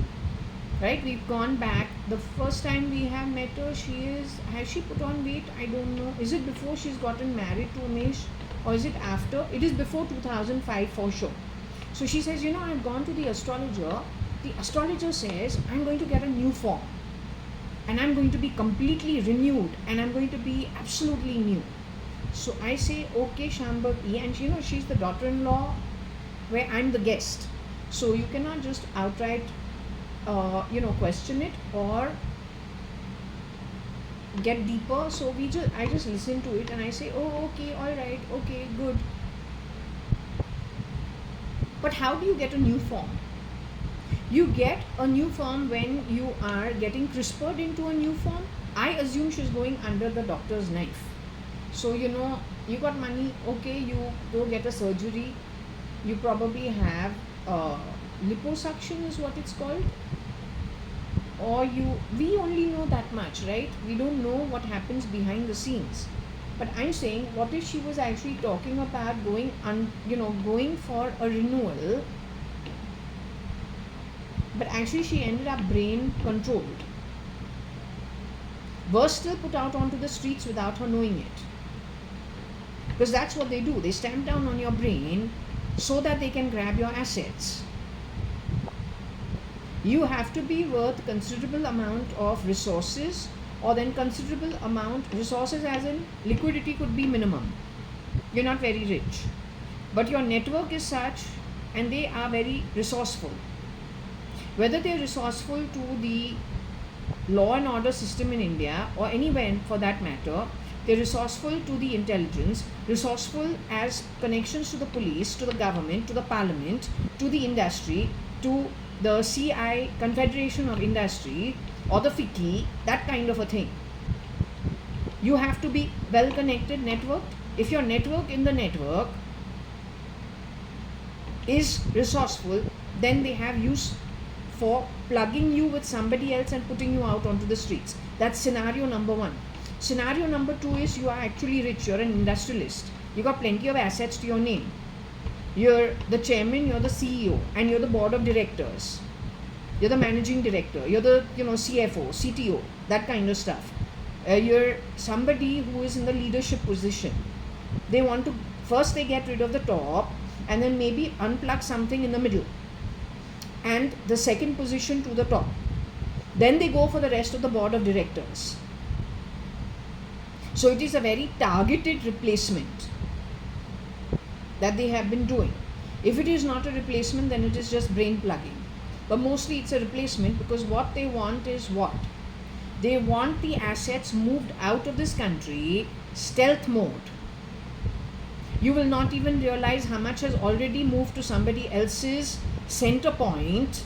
right? We've gone back. The first time we have met her, has she put on weight? I don't know. Is it before she's gotten married to Umesh, or is it after? It is before 2005 for sure. So she says, I've gone to the astrologer. The astrologer says, I'm going to get a new form. And I'm going to be completely renewed. And I'm going to be absolutely new. So I say, okay, Shambhavi. And she's the daughter-in-law where I'm the guest. So you cannot just outright, question it or get deeper. So I just listen to it and I say, oh, okay, all right, okay, good. But how do you get a new form? You get a new form when you are getting CRISPRed into a new form. I assume she's going under the doctor's knife. So, you got money, okay, you go get a surgery. You probably have liposuction is what it's called. Or we only know that much, right? We don't know what happens behind the scenes. But I'm saying, what if she was actually talking about going for a renewal, but actually she ended up brain controlled. Was still put out onto the streets without her knowing it. Because that's what they do. They stamp down on your brain so that they can grab your assets. You have to be worth considerable amount of resources, or then considerable amount resources as in liquidity could be minimum. You're not very rich. But your network is such and they are very resourceful. Whether they're resourceful to the law and order system in India or anywhere for that matter, they're resourceful to the intelligence, resourceful as connections to the police, to the government, to the parliament, to the industry, to the CI, Confederation of Industry, or the FICCI, that kind of a thing. You have to be well connected, networked. If your network in the network is resourceful, then they have use for plugging you with somebody else and putting you out onto the streets. That's scenario number one. Scenario number two is you are actually rich, you're an industrialist, you got plenty of assets to your name. You're the chairman, you're the CEO, and you're the board of directors. You're the managing director, you're the CFO, CTO, that kind of stuff. You're somebody who is in the leadership position. They want to, first they get rid of the top and then maybe unplug something in the middle and the second position to the top. Then they go for the rest of the board of directors. So it is a very targeted replacement that they have been doing. If it is not a replacement, then it is just brain plugging. But mostly it's a replacement because what they want is what? They want the assets moved out of this country, stealth mode. You will not even realize how much has already moved to somebody else's center point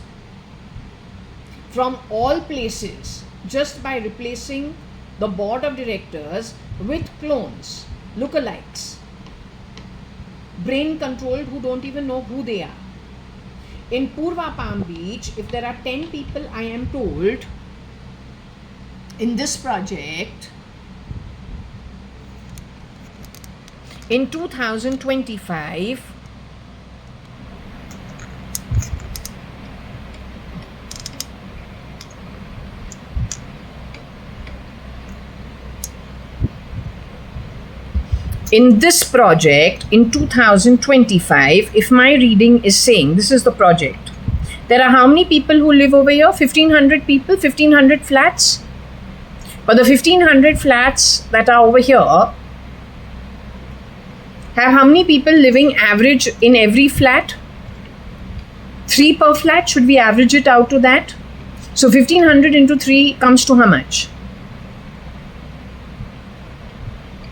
from all places, just by replacing the board of directors with clones, lookalikes, brain controlled, who don't even know who they are. In Purva Palm Beach, if there are 10 people, I am told, in this project, in 2025, in this project, in 2025, if my reading is saying, this is the project, there are how many people who live over here? 1500 people, 1500 flats. But the 1500 flats that are over here have how many people living average in every flat? 3 per flat. Should we average it out to that? So 1500 into 3 comes to how much?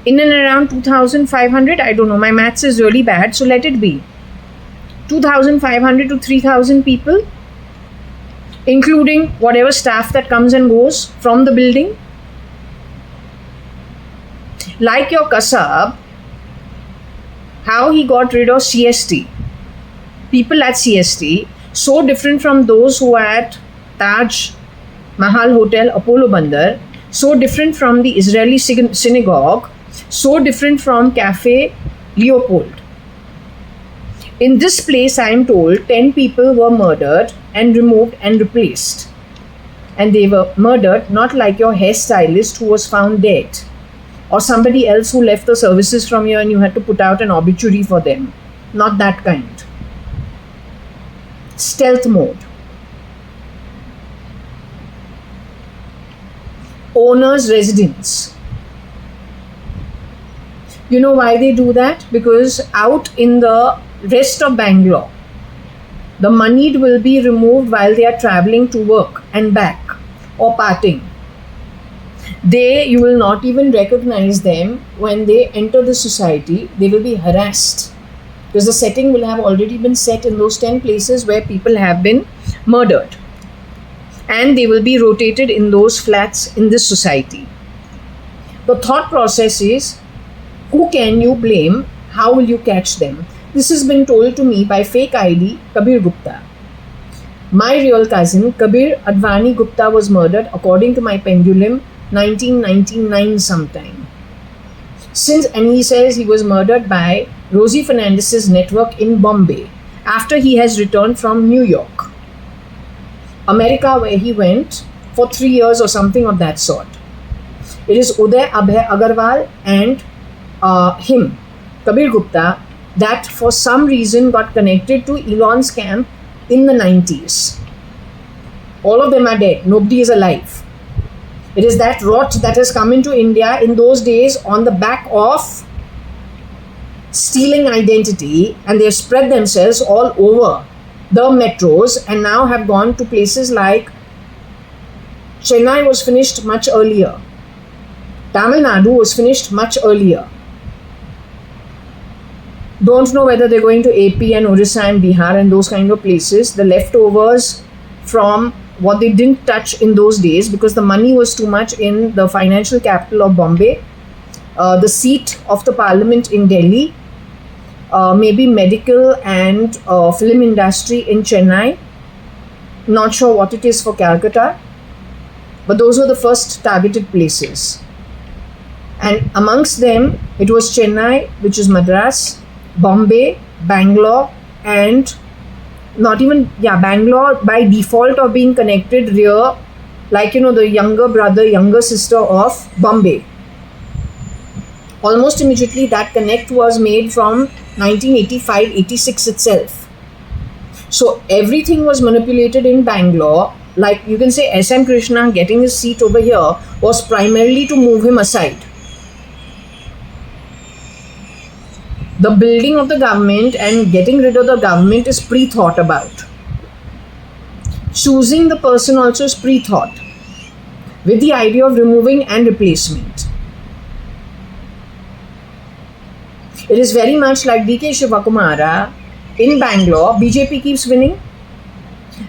In and around 2500. I don't know, my maths is really bad, so let it be 2500 to 3000 people, including whatever staff that comes and goes from the building. Like your Kasab, how he got rid of CST, people at CST, so different from those who are at Taj Mahal Hotel, Apollo Bandar, so different from the Israeli synagogue, so different from Cafe Leopold. In this place, I am told 10 people were murdered and removed and replaced. And they were murdered not like your hairstylist who was found dead, or somebody else who left the services from you and you had to put out an obituary for them. Not that kind. Stealth mode. Owner's residence. You know why they do that? Because out in the rest of Bangalore, the moneyed will be removed while they are traveling to work and back or partying. You will not even recognize them when they enter the society. They will be harassed because the setting will have already been set in those 10 places where people have been murdered, and they will be rotated in those flats in this society. The thought process is, who can you blame? How will you catch them? This has been told to me by fake ID Kabir Gupta. My real cousin Kabir.ADVANI Gupta was murdered, according to my pendulum, 1999 sometime. And he says he was murdered by Rosie Fernandez's network in Bombay after he has returned from New York, America, where he went for 3 years or something of that sort. It is Uday Abhay Agarwal and him, Kabir Gupta, that for some reason got connected to Elon's camp in the 90s. All of them are dead. Nobody is alive. It is that rot that has come into India in those days on the back of stealing identity, and they have spread themselves all over the metros and now have gone to places like Chennai was finished much earlier. Tamil Nadu was finished much earlier. Don't know whether they're going to AP and Orissa and Bihar and those kind of places. The leftovers from what they didn't touch in those days because the money was too much in the financial capital of Bombay, the seat of the parliament in Delhi, maybe medical and film industry in Chennai. Not sure what it is for Calcutta, but those were the first targeted places. And amongst them, it was Chennai, which is Madras, Bombay, Bangalore, and Bangalore by default of being connected rear, like the younger brother, younger sister of Bombay. Almost immediately that connect was made from 1985-86 itself. So everything was manipulated in Bangalore. Like you can say SM Krishna getting his seat over here was primarily to move him aside. The building of the government and getting rid of the government is pre-thought about. Choosing the person also is pre-thought, with the idea of removing and replacement. It is very much like DK Shivakumara in Bangalore. BJP keeps winning.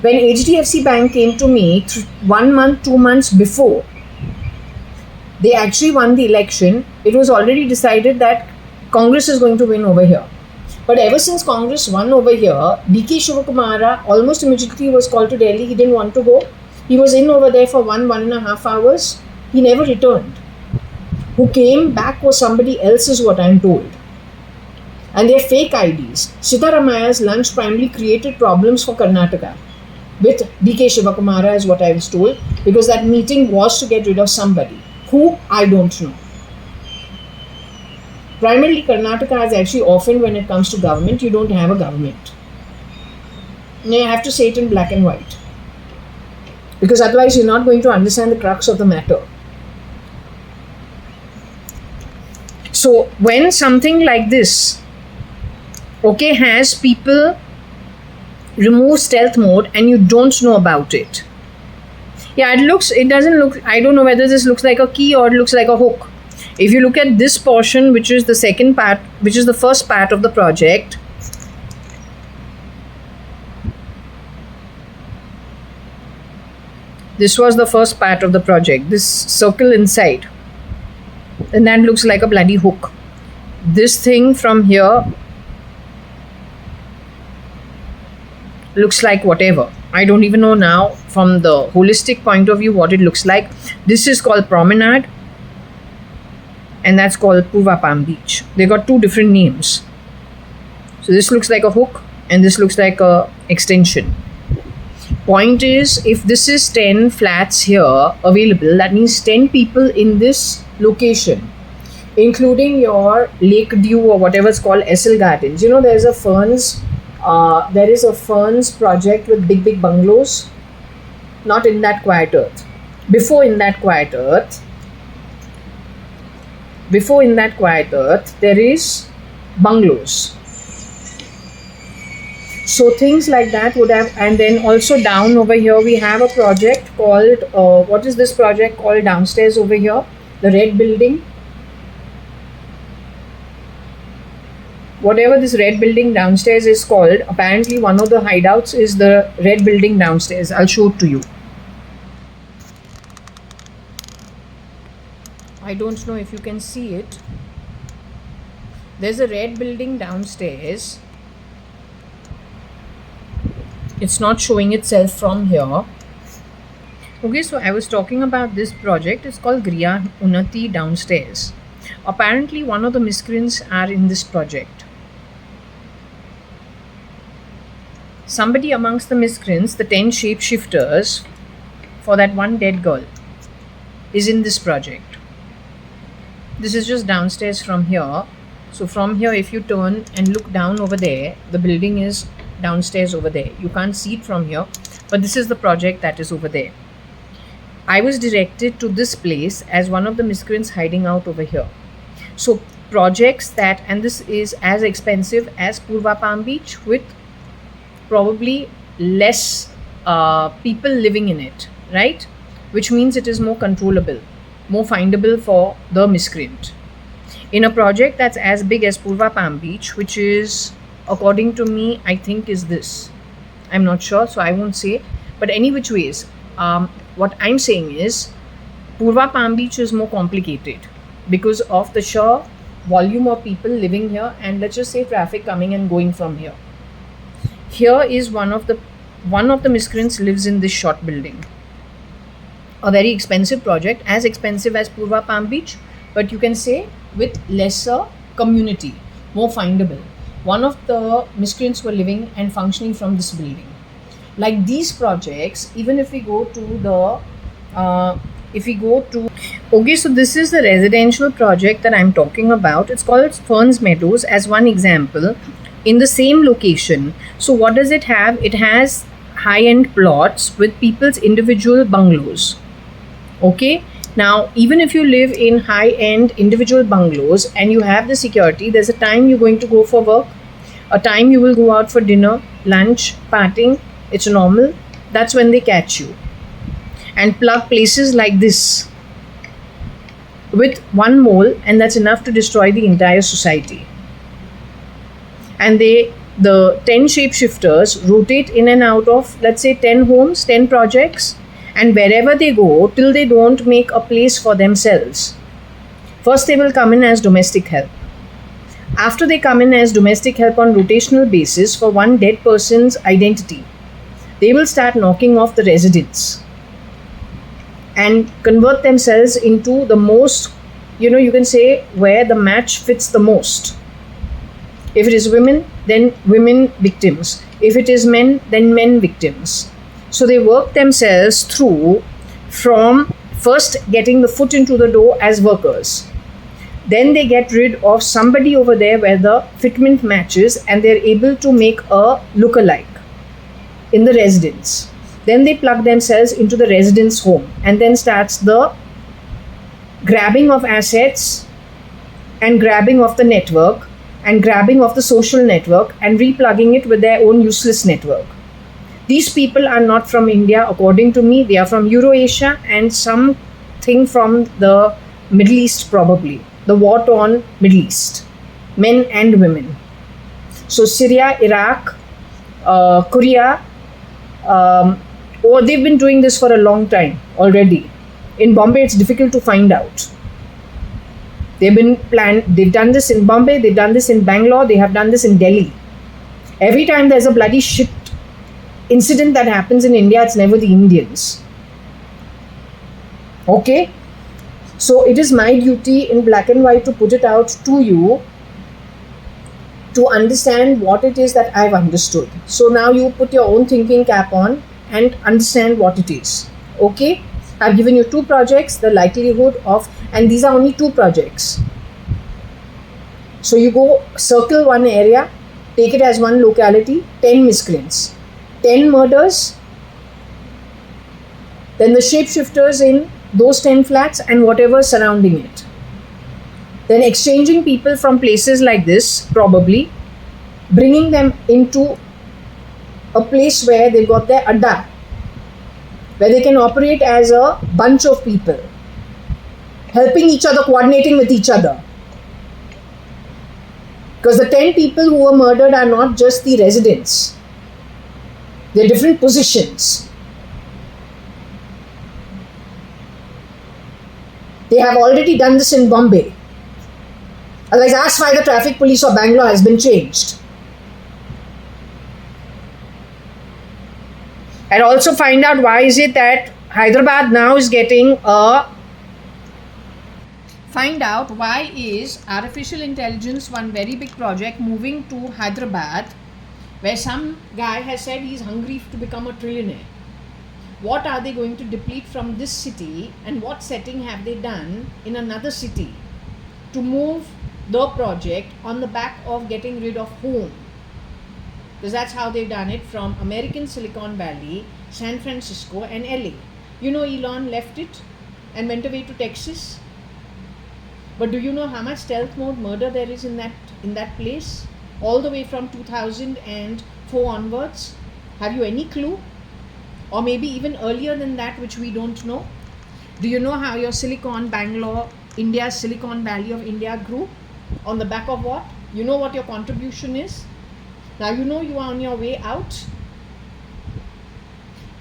When HDFC Bank came to me 1 month, 2 months before they actually won the election, it was already decided that Congress is going to win over here. But ever since Congress won over here, DK Shivakumara almost immediately was called to Delhi. He didn't want to go. He was in over there for 1.5 hours. He never returned. Who came back was somebody else, is what I'm told. And they're fake IDs. Sitaramayya's lunch primarily created problems for Karnataka with DK Shivakumara, is what I was told, because that meeting was to get rid of somebody. Who? I don't know. Primarily, Karnataka is actually often, when it comes to government, you don't have a government. I have to say it in black and white. Because otherwise you're not going to understand the crux of the matter. So when something like this, okay, has people remove stealth mode and you don't know about it. Yeah, it doesn't look, I don't know whether this looks like a key or it looks like a hook. If you look at this portion, which is the second part, which is the first part of the project, this was the first part of the project, this circle inside, and that looks like a bloody hook. This thing from here looks like whatever. I don't even know now from the holistic point of view what it looks like. This is called Promenade and that's called Purva Palm Beach. They got two different names. So this looks like a hook and this looks like a extension. Point is, if this is 10 flats here available, that means 10 people in this location, including your Lake Dew or whatever it's called, SL Gardens. You know, there is a Ferns project with big bungalows. Not in that quiet earth. Before in that quiet earth, there is bungalows. So things like that would have, and then also down over here we have a project called, what is this project called downstairs over here? The red building. Whatever this red building downstairs is called, apparently one of the hideouts is the red building downstairs. I'll show it to you. I don't know if you can see it. There's a red building downstairs. It's not showing itself from here. Okay, so I was talking about this project. It's called Griya Unnati downstairs. Apparently one of the miscreants are in this project. Somebody amongst the miscreants, the 10 shapeshifters for that one dead girl, is in this project. This is just downstairs from here. So from here, if you turn and look down over there, the building is downstairs over there. You can't see it from here, but this is the project that is over there. I was directed to this place as one of the miscreants hiding out over here. So projects that, and this is as expensive as Purva Palm Beach with probably less people living in it, right? Which means it is more controllable, more findable for the miscreant. In a project that's as big as Purva Palm Beach, which is, according to me, I think is this. I'm not sure, so I won't say. But any which ways, what I'm saying is Purva Palm Beach is more complicated because of the sheer volume of people living here and let's just say traffic coming and going from here. Here is one of the miscreants lives in this short building. A very expensive project, as expensive as Purva Palm Beach, but you can say with lesser community, more findable. One of the miscreants were living and functioning from this building. Like these projects, even if we go to the, okay, so this is the residential project that I'm talking about. It's called Ferns Meadows as one example in the same location. So what does it have? It has high-end plots with people's individual bungalows. Okay. Now, even if you live in high-end individual bungalows and you have the security, there's a time you're going to go for work, a time you will go out for dinner, lunch, partying. It's normal. That's when they catch you and plug places like this with one mole, and that's enough to destroy the entire society. and the 10 shapeshifters rotate in and out of, let's say, 10 homes, 10 projects, and wherever they go, till they don't make a place for themselves, first they will come in as domestic help. After they come in as domestic help on rotational basis for one dead person's identity, they will start knocking off the residents and convert themselves into the most, you can say, where the match fits the most. If it is women, then women victims. If it is men, then men victims. So they work themselves through from first getting the foot into the door as workers. Then they get rid of somebody over there where the fitment matches, and they're able to make a look-alike in the residence. Then they plug themselves into the residence home, and then starts the grabbing of assets and grabbing of the network and grabbing of the social network and replugging it with their own useless network. These people are not from India, according to me. They are from Eurasia and something from the Middle East, probably. The war-torn Middle East. Men and women. So Syria, Iraq, Korea, they've been doing this for a long time already. In Bombay, it's difficult to find out. They've done this in Bombay, they've done this in Bangalore, they have done this in Delhi. Every time there's a bloody shit incident that happens in India, it's never the Indians. Okay? So it is my duty in black and white to put it out to you to understand what it is that I've understood. So now you put your own thinking cap on and understand what it is. Okay? I've given you 2 projects, the likelihood of, and these are only 2 projects. So you go circle one area, take it as one locality, 10 miscreants, 10 murders, then the shapeshifters in those 10 flats and whatever surrounding it. Then exchanging people from places like this, probably, bringing them into a place where they've got their adda, where they can operate as a bunch of people, helping each other, coordinating with each other. Because the 10 people who were murdered are not just the residents. They're different positions. They have already done this in Bombay. Otherwise, ask why the traffic police of Bangalore has been changed. And also find out why is it that Hyderabad now is getting a... Find out why is artificial intelligence, one very big project, moving to Hyderabad, where some guy has said he's hungry to become a trillionaire. What are they going to deplete from this city, and what setting have they done in another city to move the project on the back of getting rid of whom? Because that's how they've done it from American Silicon Valley, San Francisco and LA. You know, Elon left it and went away to Texas. But do you know how much stealth mode murder there is in that place? All the way from 2004 onwards. Have you any clue? Or maybe even earlier than that, which we don't know. Do you know how your Bangalore, India's Silicon Valley of India grew? On the back of what? You know what your contribution is? Now you know you are on your way out.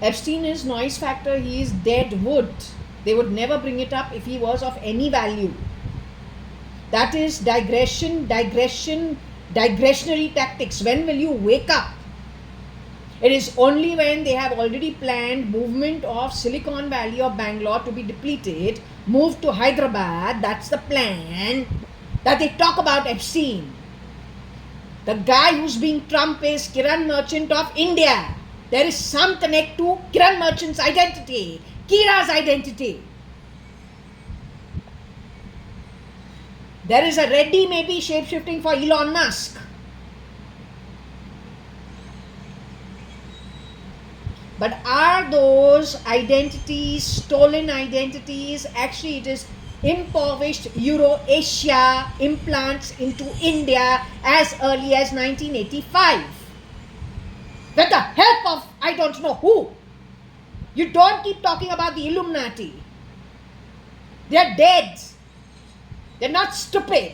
Epstein is noise factor, he is dead wood. They would never bring it up if he was of any value. That is digressionary tactics. When will you wake up? It is only when they have already planned movement of Silicon Valley of Bangalore to be depleted, moved to Hyderabad, that's the plan, that they talk about Epstein. The guy who's being Trump is Kiran Merchant of India. There is some connect to Kiran Merchant's identity, Kira's identity. There is a Reddy maybe shape-shifting for Elon Musk. But are those identities, stolen identities, actually it is impoverished Euro-Asia implants into India as early as 1985. With the help of I don't know who. You don't keep talking about the Illuminati. They are dead. They're not stupid.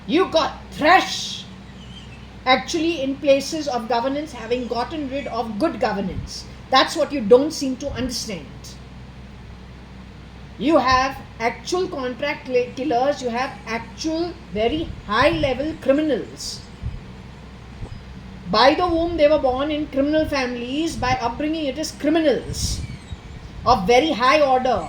You got thrash actually in places of governance, having gotten rid of good governance. That's what you don't seem to understand. You have actual contract killers, you have actual very high level criminals, by the whom they were born in criminal families, by upbringing it is criminals of very high order,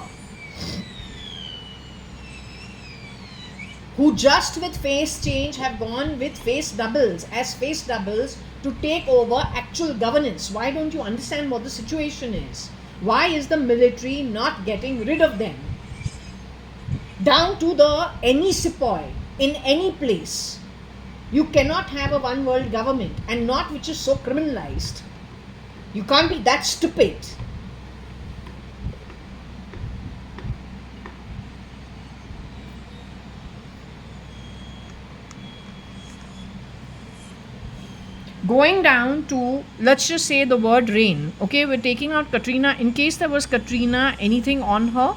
who just with face change have gone with face doubles to take over actual governance. Why don't you understand what the situation is? Why is the military not getting rid of them? Down to the any sepoy in any place. You cannot have a one world government, and not which is so criminalized. You can't be that stupid. Going down to, let's just say the word rain. Okay, we're taking out Katrina. In case there was Katrina, anything on her?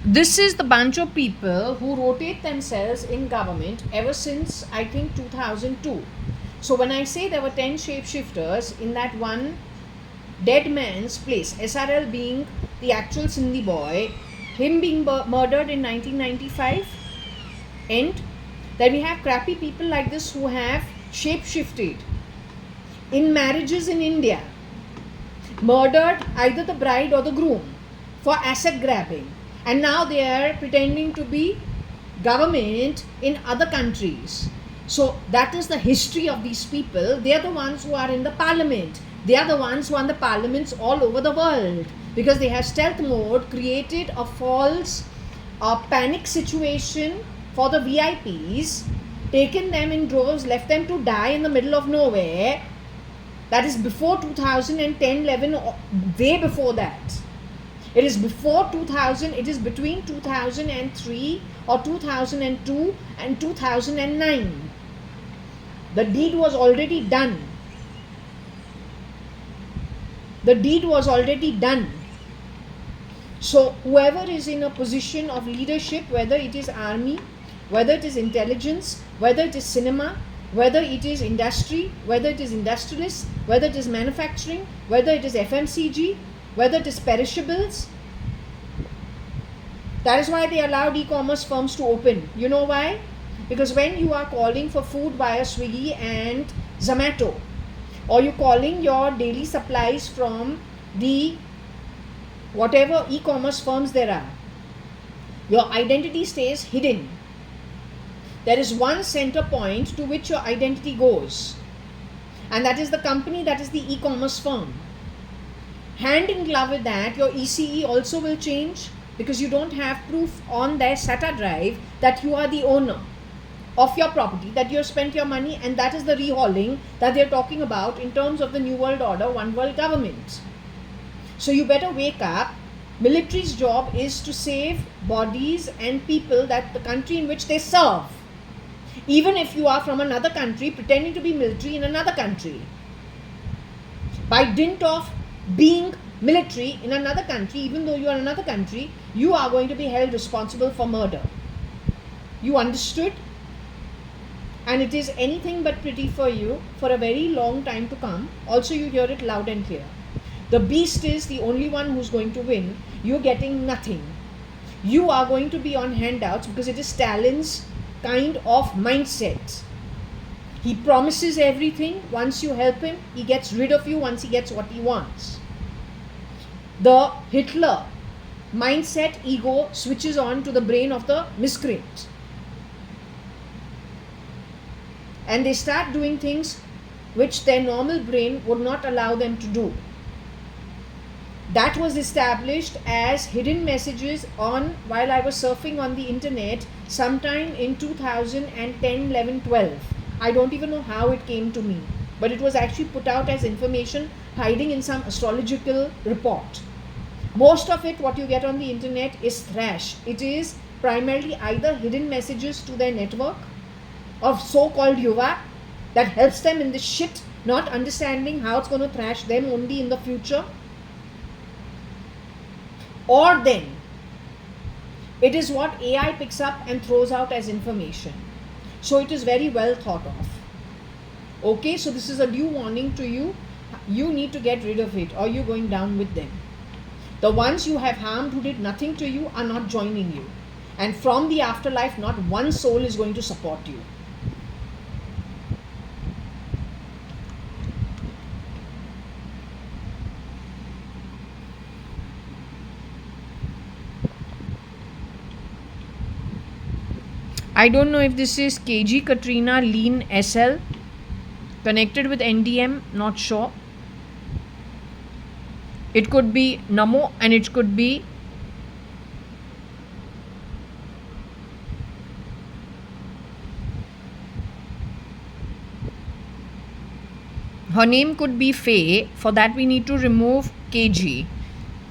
This is the bunch of people who rotate themselves in government ever since I think 2002. So when I say there were 10 shapeshifters in that one dead man's place, SRL being the actual Sindhi boy, him being murdered in 1995, and then we have crappy people like this who have shapeshifted in marriages in India, murdered either the bride or the groom for asset grabbing. And now they are pretending to be government in other countries. So that is the history of these people. They are the ones who are in the parliament. They are the ones who are in the parliaments all over the world, because they have stealth mode created a false panic situation for the VIPs, taken them in droves, left them to die in the middle of nowhere. That is before 2010, 11, way before that. It is before 2000, it is between 2003 or 2002 and 2009. The deed was already done. The deed was already done. So whoever is in a position of leadership, whether it is army, whether it is intelligence, whether it is cinema, whether it is industry, whether it is industrialists, whether it is manufacturing, whether it is FMCG, whether it is perishables. That is why they allowed e-commerce firms to open. You know why? Because when you are calling for food via Swiggy and Zomato, or you're calling your daily supplies from the whatever e-commerce firms there are, your identity stays hidden. There is one center point to which your identity goes, and that is the company, that is the e-commerce firm. Hand in glove with that, your ECE also will change, because you don't have proof on their SATA drive that you are the owner of your property, that you have spent your money, and that is the rehauling that they're talking about in terms of the New World Order, One World Government. So you better wake up. Military's job is to save bodies and people that the country in which they serve. Even if you are from another country pretending to be military in another country, by dint of being military in another country, even though you are in another country, you are going to be held responsible for murder. You understood? And it is anything but pretty for you for a very long time to come. Also, you hear it loud and clear. The beast is the only one who's going to win. You're getting nothing. You are going to be on handouts, because it is Stalin's kind of mindset. He promises everything. Once you help him, he gets rid of you once he gets what he wants. The Hitler mindset, ego, switches on to the brain of the miscreant. And they start doing things which their normal brain would not allow them to do. That was established as hidden messages on, while I was surfing on the internet sometime in 2010, 11, 12. I don't even know how it came to me, but it was actually put out as information hiding in some astrological report. Most of it, what you get on the internet, is trash. It is primarily either hidden messages to their network of so-called yuva that helps them in this shit, not understanding how it's going to thrash them only in the future. Or then, it is what AI picks up and throws out as information. So it is very well thought of. Okay, so this is a due warning to you. You need to get rid of it, or you're going down with them. The ones you have harmed who did nothing to you are not joining you. And from the afterlife, not one soul is going to support you. I don't know if this is KG Katrina Lean SL connected with NDM, not sure. It could be Namo and it could be her name could be Faye. For that we need to remove KG.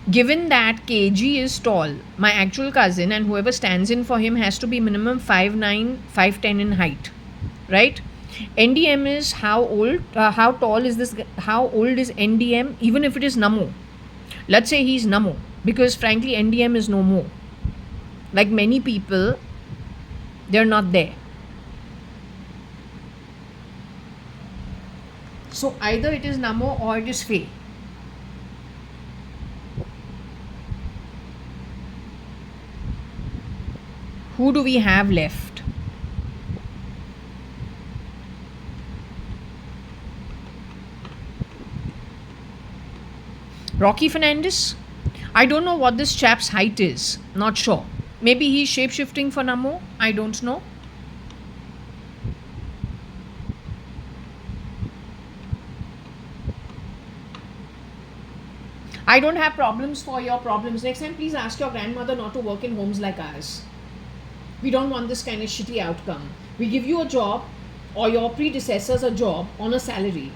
Given that KG is tall, my actual cousin and whoever stands in for him has to be minimum 5'9", 5'10" in height, right? NDM is how old, how tall is this, how old is NDM, even if it is Namo. Let's say he's Namo, because frankly NDM is no more. Like many people, they're not there. So either it is Namo or it is Faye. Who do we have left? Rocky Fernandez? I don't know what this chap's height is. Not sure. Maybe he's shape-shifting for Namo. I don't know. I don't have problems for your problems. Next time, please ask your grandmother not to work in homes like ours. We don't want this kind of shitty outcome. We give you a job or your predecessors a job on a salary.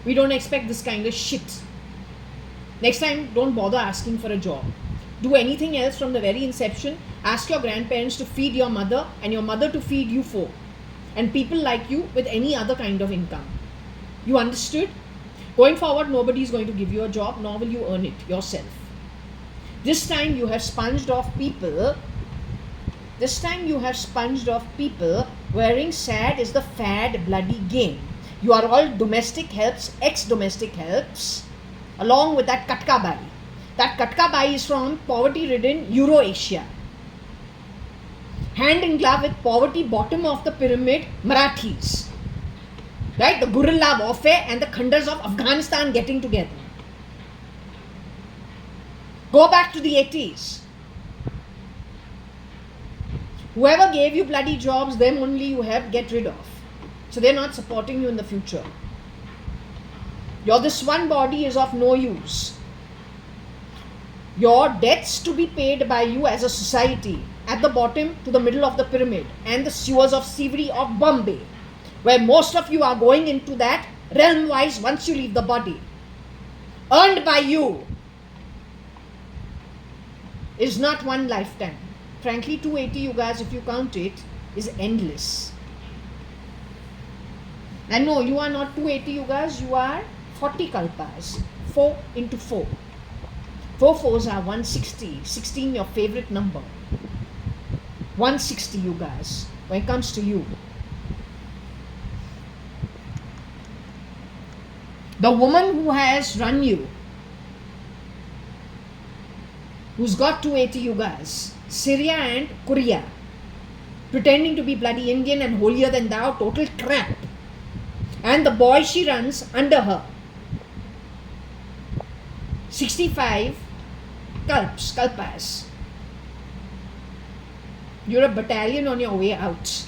We don't expect this kind of shit. Next time, don't bother asking for a job. Do anything else from the very inception. Ask your grandparents to feed your mother and your mother to feed you folk. And people like you with any other kind of income. You understood? Going forward, nobody is going to give you a job, nor will you earn it yourself. This time you have sponged off people. This time you have sponged off people wearing sad is the fad bloody game. You are all domestic helps, ex-domestic helps, along with that Katka Bai. That Katka Bai is from poverty-ridden Eurasia. Hand in glove with poverty bottom of the pyramid Marathis. Right? The guerrilla warfare and the Khandars of Afghanistan getting together. Go back to the 80s. Whoever gave you bloody jobs, them only you have get rid of. So they're not supporting you in the future. Your this one body is of no use. Your debts to be paid by you as a society at the bottom to the middle of the pyramid and the sewers of Sivri of Bombay, where most of you are going into that realm-wise once you leave the body. Earned by you is not one lifetime. Frankly, 280, you guys, if you count it, is endless. And no, you are not 280, you guys, you are 40 kalpas. 4 into 4. 4 fours are 160. 16, your favorite number. 160, you guys, when it comes to you. The woman who has run you, who's got 280, you guys, Syria and Korea, pretending to be bloody Indian and holier than thou, total crap. And the boy she runs under her, 65 kalpas. You're a battalion on your way out.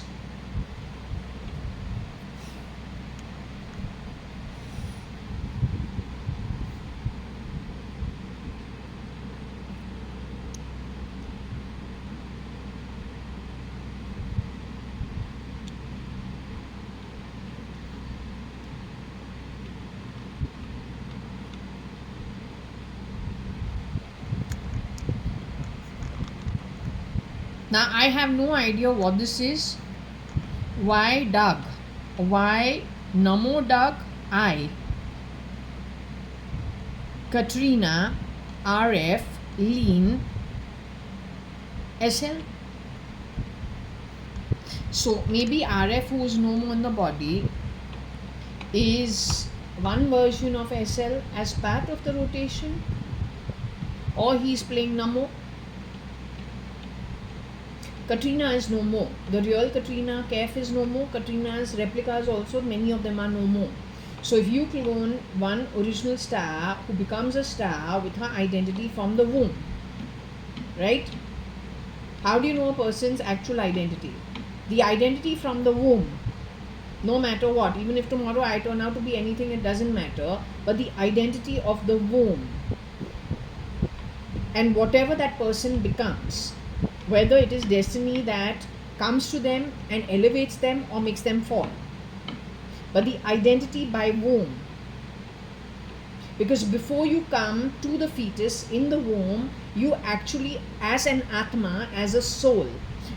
Now I have no idea what this is. Why Doug? Why Namo Doug? I Katrina RF Lean SL. So maybe RF, who is Nomo in the body, is one version of SL as part of the rotation, or he is playing Namo. Katrina is no more. The real Katrina Kef is no more. Katrina's replicas also, many of them are no more. So if you clone one original star who becomes a star with her identity from the womb, right? How do you know a person's actual identity? The identity from the womb, no matter what, even if tomorrow I turn out to be anything, it doesn't matter, but the identity of the womb and whatever that person becomes, whether it is destiny that comes to them and elevates them or makes them fall. But the identity by womb. Because before you come to the fetus in the womb, you actually, as an Atma, as a soul,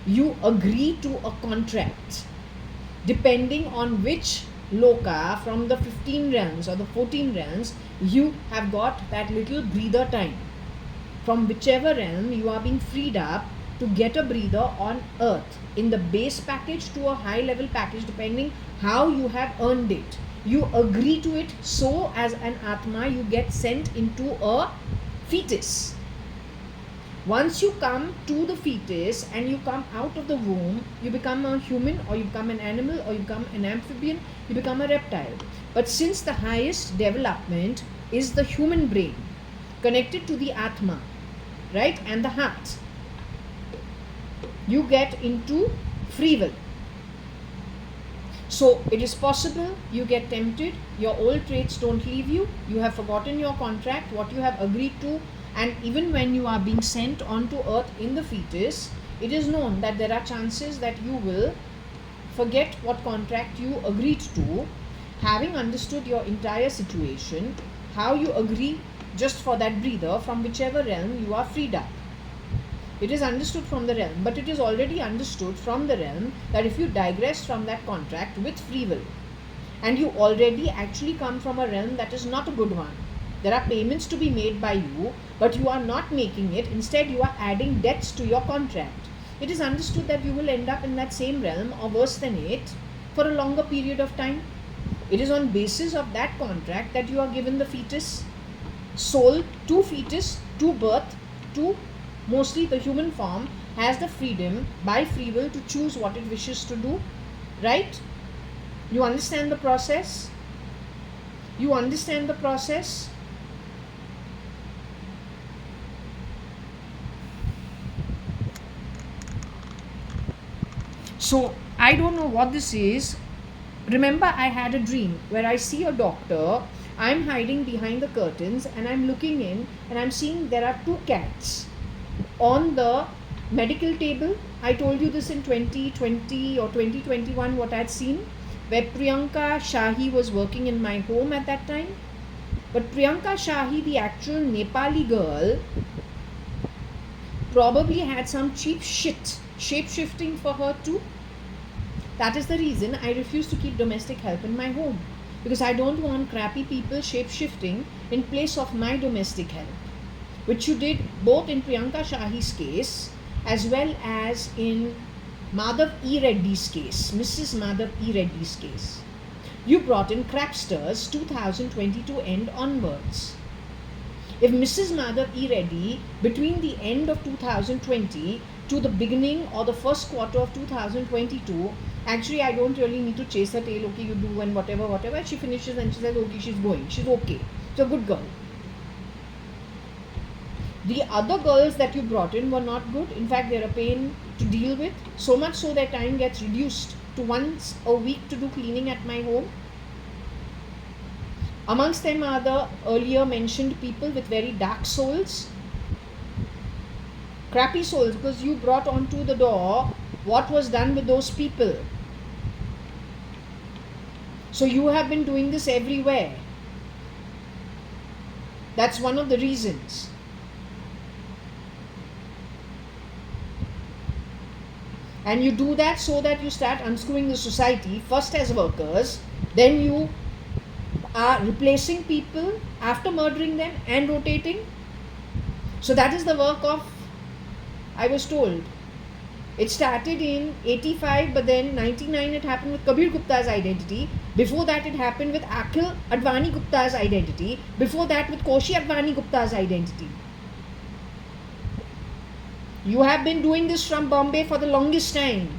you agree to a contract. Depending on which loka from the 15 realms or the 14 realms, you have got that little breather time. From whichever realm you are being freed up to get a breather on earth in the base package to a high level package, depending how you have earned it. You agree to it, so as an Atma you get sent into a fetus. Once you come to the fetus and you come out of the womb, you become a human, or you become an animal, or you become an amphibian, you become a reptile. But since the highest development is the human brain connected to the Atma, right, and the heart, you get into free will. So it is possible you get tempted, your old traits don't leave you, you have forgotten your contract, what you have agreed to, and even when you are being sent onto earth in the fetus, it is known that there are chances that you will forget what contract you agreed to, having understood your entire situation, how you agree just for that breather from whichever realm you are freed up. It is understood from the realm, but it is already understood from the realm that if you digress from that contract with free will, and you already actually come from a realm that is not a good one, there are payments to be made by you, but you are not making it, instead you are adding debts to your contract. It is understood that you will end up in that same realm or worse than it for a longer period of time. It is on basis of that contract that you are given the fetus, soul to fetus, to birth, to mostly the human form, has the freedom by free will to choose what it wishes to do, right? You understand the process? You understand the process? So I don't know what this is. Remember, I had a dream where I see a doctor, I'm hiding behind the curtains and I'm looking in and I'm seeing there are two cats on the medical table. I told you this in 2020 or 2021 what I had seen, where Priyanka Shahi was working in my home at that time. But Priyanka Shahi, the actual Nepali girl, probably had some cheap shit shape-shifting for her too. That is the reason I refuse to keep domestic help in my home, because I don't want crappy people shape-shifting in place of my domestic help, which you did both in Priyanka Shahi's case as well as in Madhav E. Reddy's case, Mrs. Madhav E. Reddy's case. You brought in cracksters 2022 end onwards. If Mrs. Madhav E. Reddy, between the end of 2020 to the beginning or the first quarter of 2022, actually I don't really need to chase her tail, okay, you do and whatever, she finishes and she says, okay, she's going, she's okay, she's a good girl. The other girls that you brought in were not good. In fact, they're a pain to deal with. So much so their time gets reduced to once a week to do cleaning at my home. Amongst them are the earlier mentioned people with very dark souls. Crappy souls, because you brought onto the door what was done with those people. So you have been doing this everywhere. That's one of the reasons. And you do that so that you start unscrewing the society, first as workers, then you are replacing people after murdering them and rotating. So that is the work of, I was told, it started in 85, but then 99 it happened with Kabir Gupta's identity. Before that it happened with Akhil Advani Gupta's identity. Before that with Koshi Advani Gupta's identity. You have been doing this from Bombay for the longest time.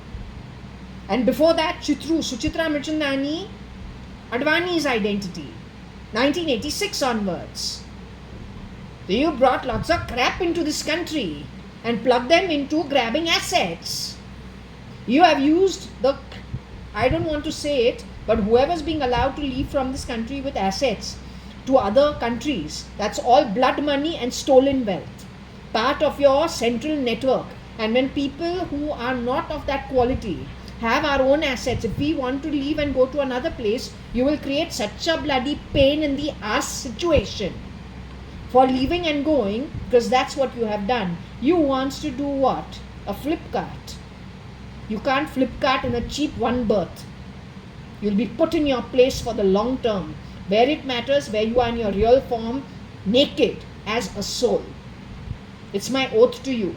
And before that, Suchitra Mirchandani, Advani's identity, 1986 onwards. So you brought lots of crap into this country and plugged them into grabbing assets. You have used the, I don't want to say it, but whoever's being allowed to leave from this country with assets to other countries, that's all blood money and stolen wealth. Part of your central network. And when people who are not of that quality have our own assets, if we want to leave and go to another place, you will create such a bloody pain in the ass situation for leaving and going, because that's what you have done. You want to do what? A flip cart. You can't flip cart in a cheap one berth. You'll be put in your place for the long term, where it matters, where you are in your real form, naked as a soul. It's my oath to you.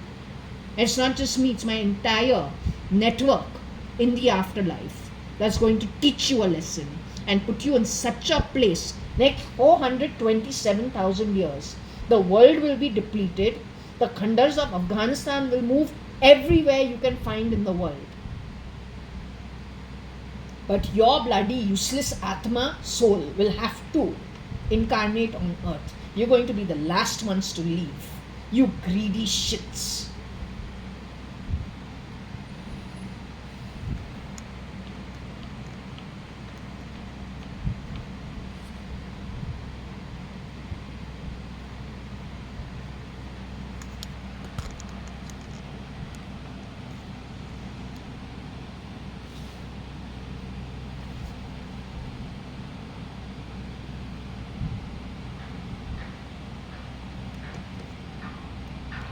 And it's not just me, it's my entire network in the afterlife that's going to teach you a lesson and put you in such a place. Next 427,000 years, the world will be depleted. The khandars of Afghanistan will move everywhere you can find in the world. But your bloody useless Atma soul will have to incarnate on earth. You're going to be the last ones to leave. You greedy shits.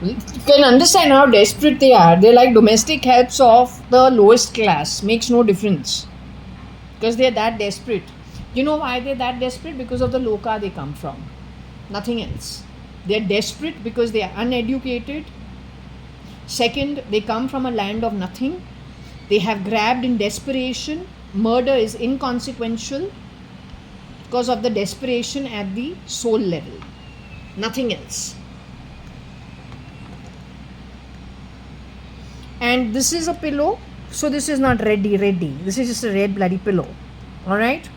You can understand how desperate they are. They're like domestic helps of the lowest class. Makes no difference. Because they're that desperate. You know why they're that desperate? Because of the loka they come from. Nothing else. They're desperate because they are uneducated. Second, they come from a land of nothing. They have grabbed in desperation. Murder is inconsequential because of the desperation at the soul level. Nothing else. And this is a pillow, so this is not ready. This is just a red bloody pillow. Alright?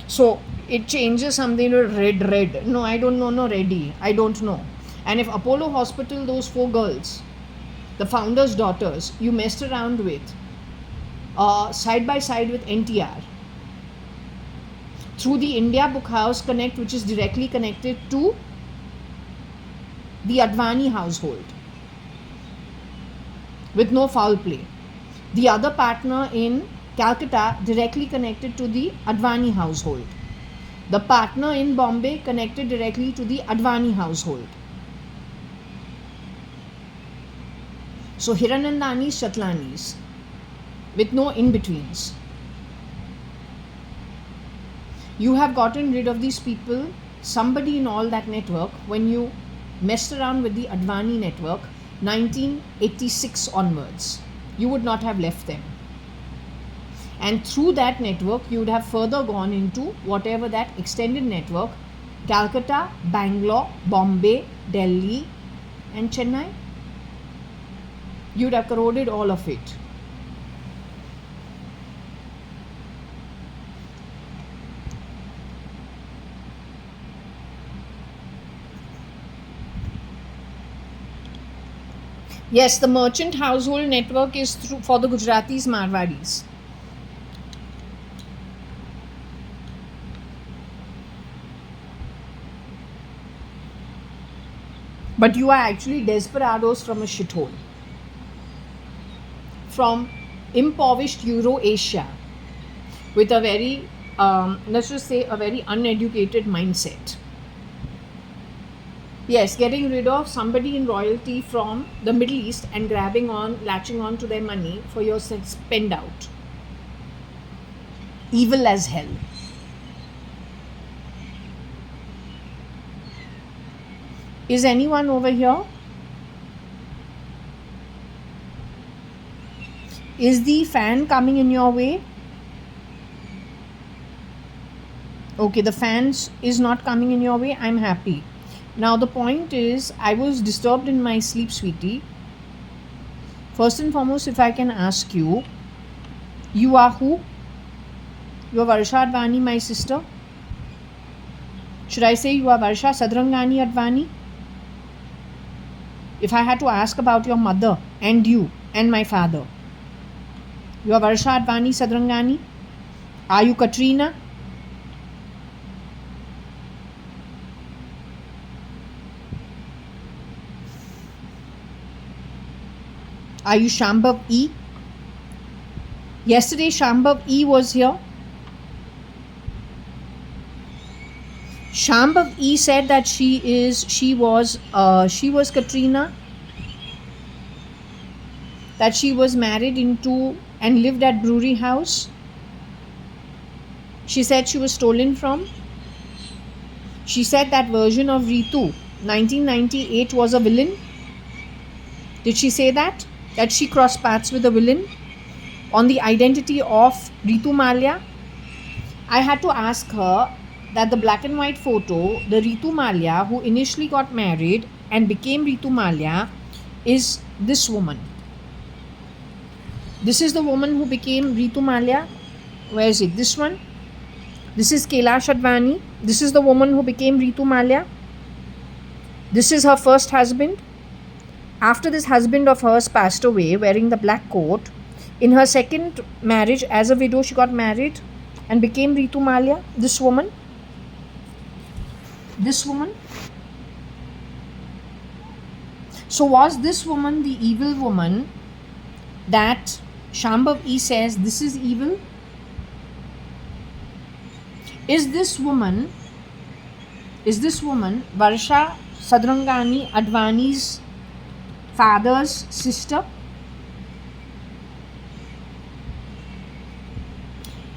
So it changes something to red. No, I don't know, no ready. I don't know. And if Apollo Hospital, those 4 girls, the founder's daughters, you messed around with, side by side with NTR, through the India Book House Connect, which is directly connected to the Advani household, with no foul play. The other partner in Calcutta directly connected to the Advani household. The partner in Bombay connected directly to the Advani household. So Hiranandanis, Shatlanis, with no in-betweens. You have gotten rid of these people, somebody in all that network, when you messed around with the Advani network, 1986 onwards, you would not have left them. And through that network, you would have further gone into whatever that extended network, Calcutta, Bangalore, Bombay, Delhi, and Chennai. You would have corroded all of it. Yes, the merchant household network is through for the Gujaratis, Marwadis. But you are actually desperados from a shithole. From impoverished Euro-Asia with a very, let's just say, a very uneducated mindset. Yes, getting rid of somebody in royalty from the Middle East and latching on to their money for your spend out. Evil as hell. Is anyone over here? Is the fan coming in your way? Okay, the fans is not coming in your way. I'm happy. Now the point is, I was disturbed in my sleep, sweetie. First and foremost, if I can ask you, you are who? You are JAYA.ADVANI, my sister. Should I say you are Varsha Sadrangani Advani? If I had to ask about your mother and you and my father, you are JAYA.ADVANI Sadrangani? Are you Katrina? Are you Shambhavi? Yesterday Shambhavi was here. Shambhavi said that she was Katrina, that she was married into and lived at brewery house. She said she was stolen from. She said that version of Ritu 1998 was a villain. Did she say that? That she crossed paths with a villain on the identity of Ritu Malia? I had to ask her that the black and white photo, the Ritu Malia who initially got married and became Ritu Malia, is this woman. This is the woman who became Ritu Malia. Where is it? This one. This is JAYA.ADVANI. This is the woman who became Ritu Malia. This is her first husband. After this husband of hers passed away wearing the black coat, in her second marriage as a widow, she got married and became Ritu Malia. This woman. This woman. So was this woman the evil woman that Shambhavi says this is evil? Is this woman Varsha Sadrangani Advani's father's sister?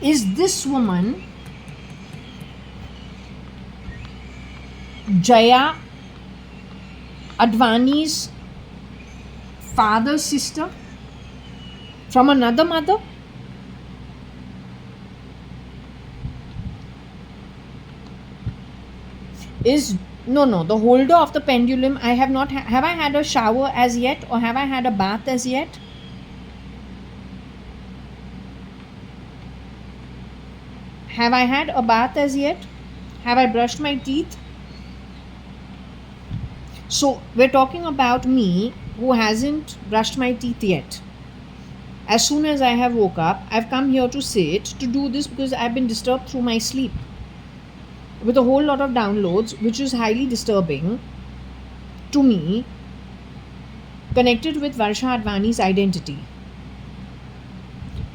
Is this woman JAYA.ADVANI's father's sister from another mother? No, the holder of the pendulum. I have not have I had a shower as yet, or have I had a bath as yet? Have I had a bath as yet? Have I brushed my teeth? So we're talking about me who hasn't brushed my teeth yet. As soon as I have woke up, I've come here to sit to do this because I've been disturbed through my sleep with a whole lot of downloads, which is highly disturbing to me, connected with JAYA.ADVANI's identity.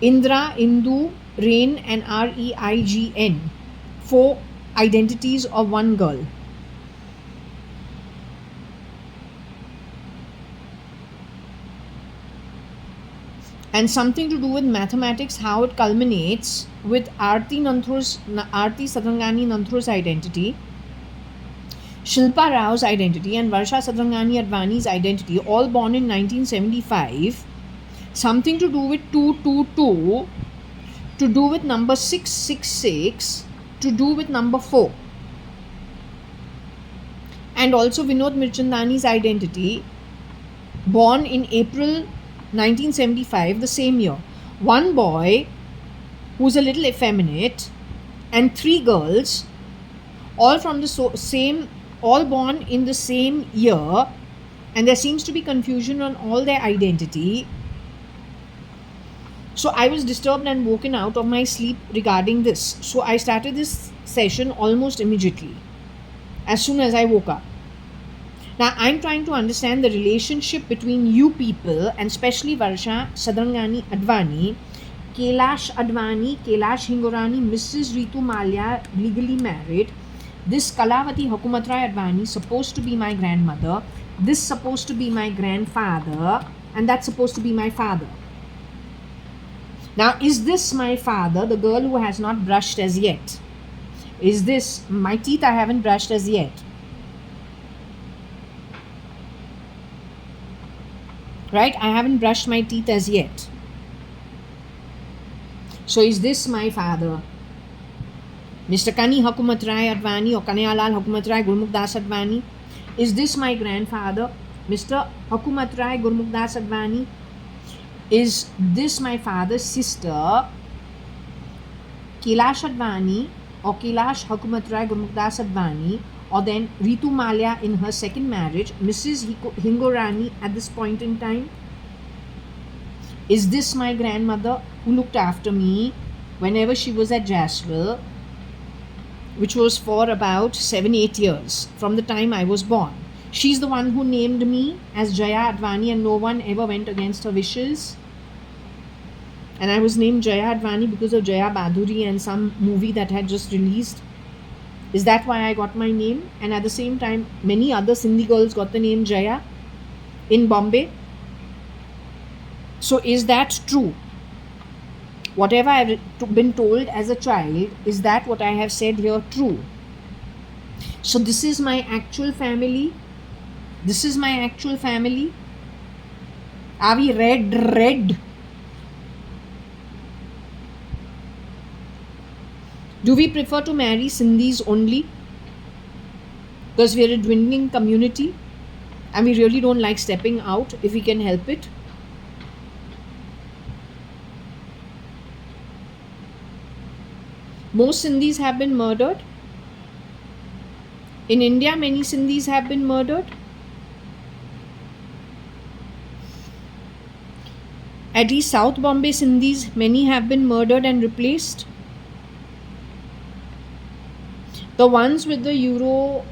Indra, Indu, Rain and REIGN, 4 identities of one girl. And something to do with mathematics, how it culminates with Aarti Sadrangani Nanthur's identity, Shilpa Rao's identity, and Varsha Sadrangani Advani's identity, all born in 1975. Something to do with 222, to do with number 666, to do with number 4. And also Vinod Mirchandani's identity, born in April 1975, the same year. One boy who's a little effeminate and 3 girls, all from the same, all born in the same year, and there seems to be confusion on all their identity. So I was disturbed and woken out of my sleep regarding this. So I started this session almost immediately, as soon as I woke up. Now I'm trying to understand the relationship between you people, and especially Varsha Sadrangani Advani, Kailash Advani, Kailash Hingorani, Mrs. Ritu Malia, legally married, This Kalavati Hukumatrai Advani supposed to be my grandmother, this supposed to be my grandfather, and that's supposed to be my father. Now, is this my father, the girl who has not brushed as yet? Is this my teeth? I haven't brushed as yet. Right? I haven't brushed my teeth as yet. So, is this my father? Mr. Kani Hukumatrai Advani or Kanayalal Hukumatrai Gurmukh Advani? Is this my grandfather? Mr. Hukumatrai Gurmukh Advani? Is this my father's sister, Kailash Advani or Kailash Hukumatrai Gurmukh Advani, or then Ritu Malia in her second marriage, Mrs. Hingorani at this point in time? Is this my grandmother who looked after me whenever she was at Jaswell, which was for about 7-8 years from the time I was born? She's the one who named me as Jaya.ADVANI and no one ever went against her wishes. And I was named Jaya.ADVANI because of Jaya.Badhuri and some movie that had just released. Is that why I got my name? And at the same time, many other Sindhi girls got the name Jaya in Bombay. So is that true? Whatever I've been told as a child, is that what I have said here true? So this is my actual family. This is my actual family. Are we red? Do we prefer to marry Sindhis only? Because we are a dwindling community and we really don't like stepping out if we can help it. Most Sindhis have been murdered. In India, many Sindhis have been murdered. At least South Bombay Sindhis, many have been murdered and replaced. The ones with the Euro,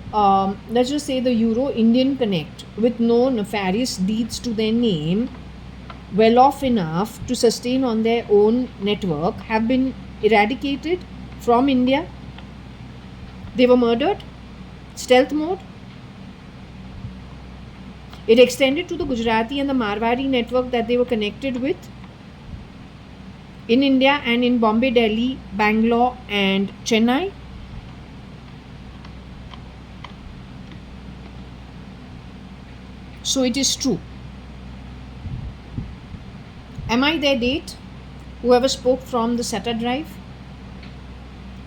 let's just say the Euro-Indian connect with no nefarious deeds to their name, well off enough to sustain on their own network, have been eradicated from India. They were murdered, stealth mode. It extended to the Gujarati and the Marwari network that they were connected with in India and in Bombay, Delhi, Bangalore and Chennai. So it is true. Am I their date? Whoever spoke from the SETA drive?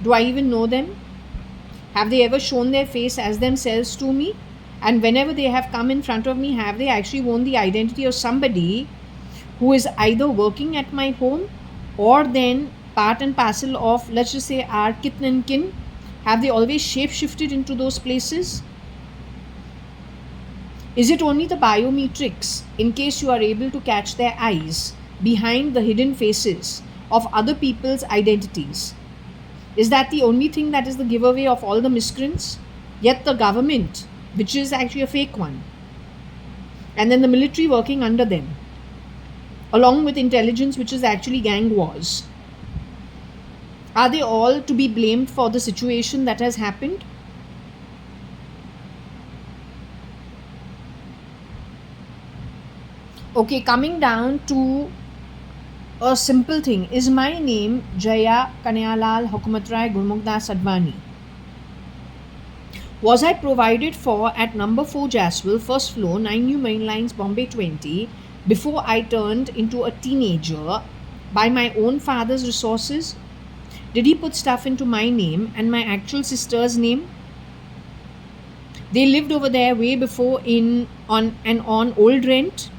Do I even know them? Have they ever shown their face as themselves to me? And whenever they have come in front of me, have they actually worn the identity of somebody who is either working at my home or then part and parcel of, let's just say, our kith and kin? Have they always shape-shifted into those places? Is it only the biometrics, in case you are able to catch their eyes behind the hidden faces of other people's identities? Is that the only thing that is the giveaway of all the miscreants? Yet the government, which is actually a fake one, and then the military working under them, along with intelligence, which is actually gang wars, are they all to be blamed for the situation that has happened? Okay, coming down to a simple thing. Is my name Jaya Kanayalal Hukumatrai Gurmukh Advani? Was I provided for at number 4 Jaswell, first floor, 9 New Main Lines, Bombay 20, before I turned into a teenager by my own father's resources? Did he put stuff into my name and my actual sister's name? They lived over there way before on old rent.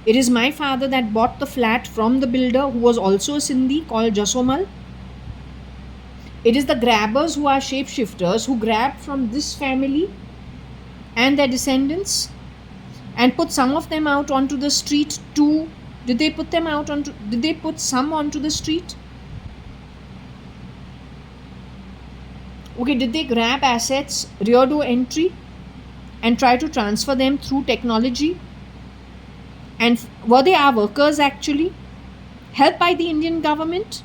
It is my father that bought the flat from the builder who was also a Sindhi called Jasomal. It is the grabbers who are shapeshifters who grabbed from this family and their descendants and put some of them out onto the street too. Did they put some onto the street? Okay, did they grab assets, rear door entry and try to transfer them through technology? And were they our workers actually, helped by the Indian government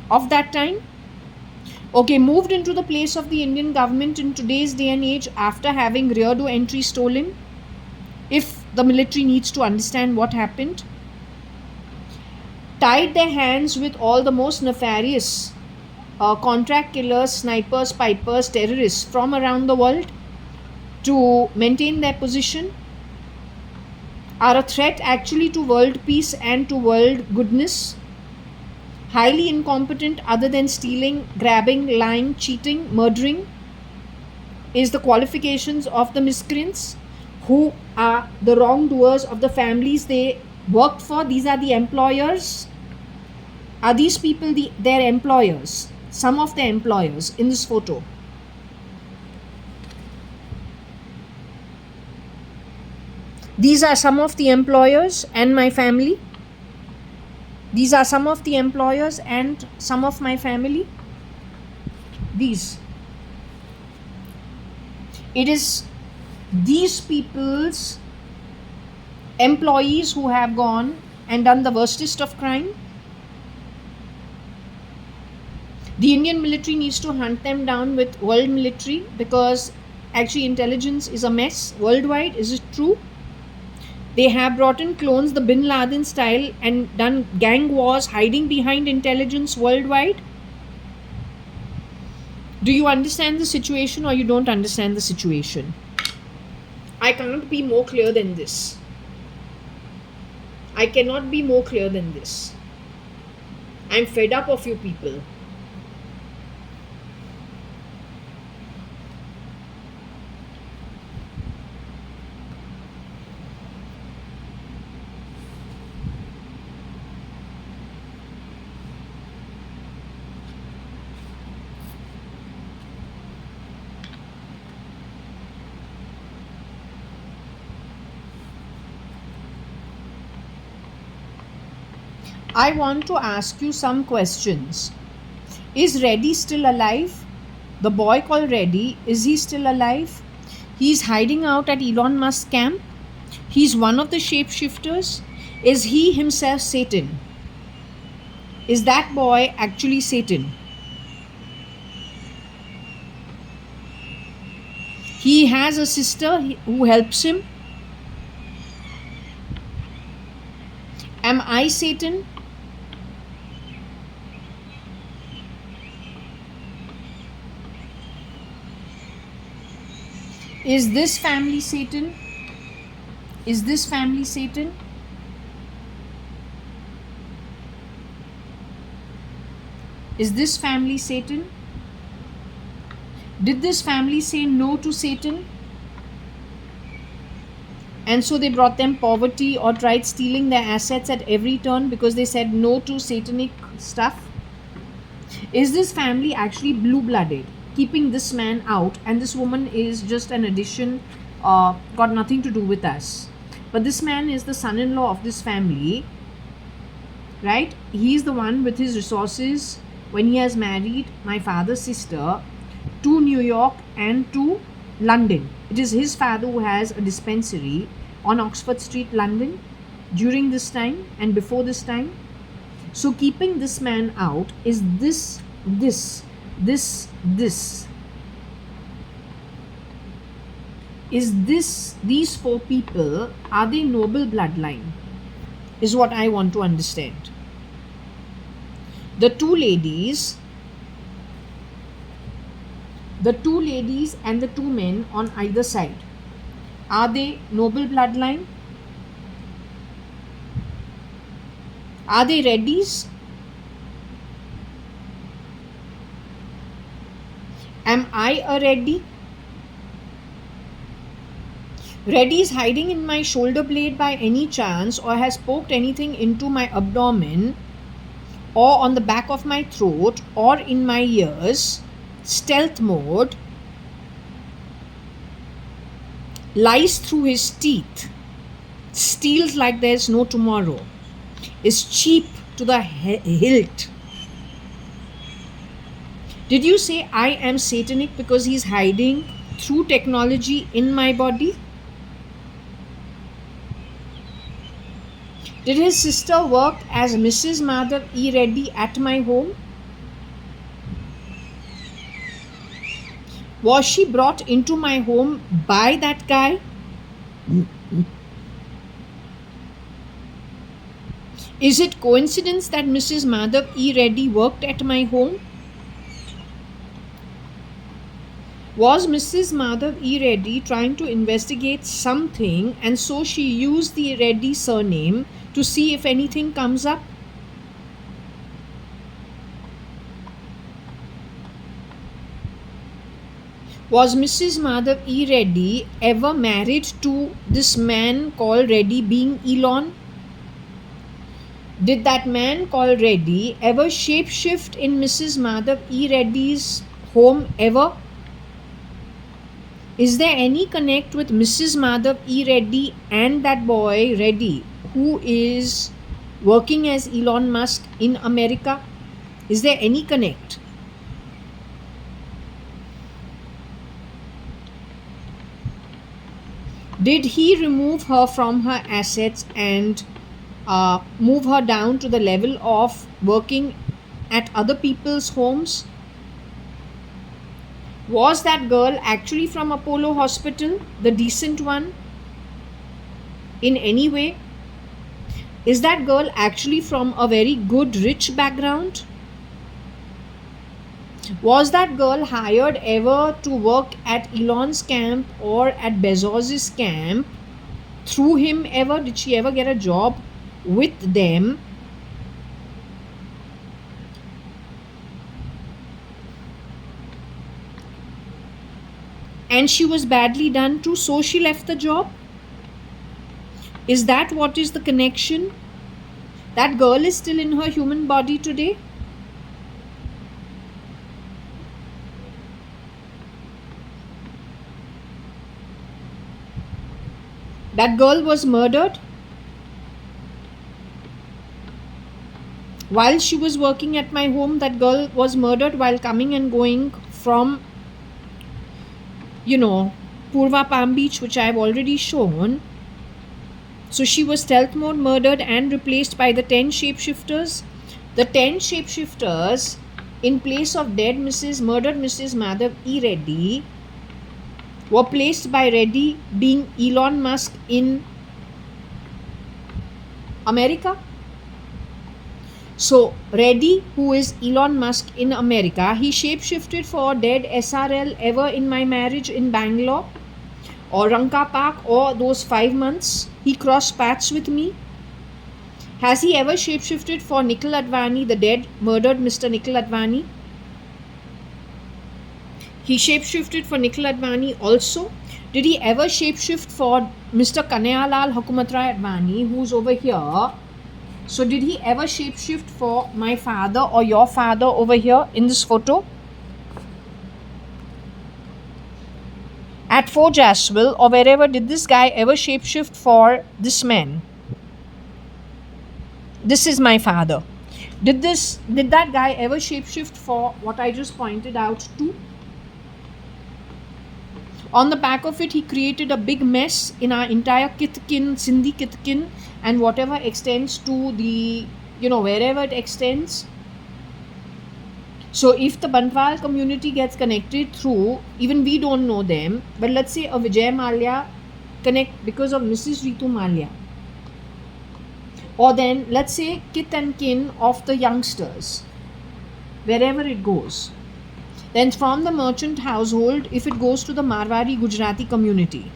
of that time? Okay, moved into the place of the Indian government in today's day and age after having rear door entry stolen. If the military needs to understand what happened, tied their hands with all the most nefarious contract killers, snipers, pipers, terrorists from around the world to maintain their position, are a threat actually to world peace and to world goodness. Highly incompetent, other than stealing, grabbing, lying, cheating, murdering, is the qualifications of the miscreants who are the wrongdoers of the families they worked for. These are the employers. Are these people their employers? Some of their employers in this photo. These are some of the employers and my family. These are some of the employers and some of my family. These. It is these people's employees who have gone and done the worstest of crime. The Indian military needs to hunt them down with world military, because actually intelligence is a mess worldwide. Is it true? They have brought in clones, the Bin Laden style, and done gang wars hiding behind intelligence worldwide. Do you understand the situation or you don't understand the situation? I cannot be more clear than this. I cannot be more clear than this. I'm fed up of you people. I want to ask you some questions. Is Reddy still alive? The boy called Reddy, is he still alive? He's hiding out at Elon Musk's camp. He's one of the shapeshifters. Is he himself Satan? Is that boy actually Satan? He has a sister who helps him. Am I Satan? Is this family Satan? Is this family Satan? Is this family Satan? Did this family say no to Satan? And so they brought them poverty or tried stealing their assets at every turn because they said no to satanic stuff? Is this family actually blue-blooded, keeping this man out, and this woman is just an addition, got nothing to do with us? But this man is the son-in-law of this family, right? He's the one with his resources when he has married my father's sister to New York and to London. It is his father who has a dispensary on Oxford Street, London, during this time and before this time. So keeping this man out is this. Is this, these four people, are they noble bloodline? Is what I want to understand. The two ladies and the two men on either side, are they noble bloodline? Are they Reddys? Am I a Reddy? Reddy is hiding in my shoulder blade by any chance, or has poked anything into my abdomen or on the back of my throat or in my ears, stealth mode, lies through his teeth, steals like there's no tomorrow, is cheap to the hilt. Did you say I am satanic because he's hiding through technology in my body? Did his sister work as Mrs. Mother E. Reddy at my home? Was she brought into my home by that guy? Is it coincidence that Mrs. Madhav E. Reddy worked at my home? Was Mrs. Madhav E. Reddy trying to investigate something and so she used the Reddy surname to see if anything comes up? Was Mrs. Madhav E. Reddy ever married to this man called Reddy being Elon? Did that man called Reddy ever shapeshift in Mrs. Madhav E. Reddy's home ever? Is there any connect with Mrs. Madhav E. Reddy and that boy Reddy who is working as Elon Musk in America? Is there any connect? Did he remove her from her assets and move her down to the level of working at other people's homes? Was that girl actually from Apollo Hospital, the decent one, in any way? Is that girl actually from a very good, rich background? Was that girl hired ever to work at Elon's camp or at Bezos's camp through him ever? Did she ever get a job with them? And she was badly done too, so she left the job? Is that what is the connection? That girl is still in her human body today? That girl was murdered while she was working at my home. That girl was murdered while coming and going from, Purva Palm Beach, which I have already shown. So she was stealth mode murdered and replaced by the 10 shapeshifters. The 10 shapeshifters, in place of murdered Mrs. Madhav E. Reddy, were placed by Reddy being Elon Musk in America. So Reddy, who is Elon Musk in America, he shapeshifted for dead SRL ever in my marriage in Bangalore or Ranka Park or those 5 months he crossed paths with me? Has he ever shapeshifted for Nikhil Advani, the dead, murdered Mr. Nikhil Advani? He shapeshifted for Nikhil Advani also. Did he ever shapeshift for Mr. Kanayalal Hukumatrai Advani, who's over here? So did he ever shapeshift for my father or your father over here in this photo? At Fort Jaswell or wherever, did this guy ever shapeshift for this man? This is my father. Did that guy ever shapeshift for what I just pointed out to? On the back of it, he created a big mess in our entire Kitkin, Sindhi Kitkin, and whatever extends to the, wherever it extends. So if the Bantwal community gets connected through, even we don't know them, but let's say a Vijay Mallya connect because of Mrs. Ritu Mallya. Or then let's say kith and kin of the youngsters, wherever it goes. Then from the merchant household, if it goes to the Marwari Gujarati community.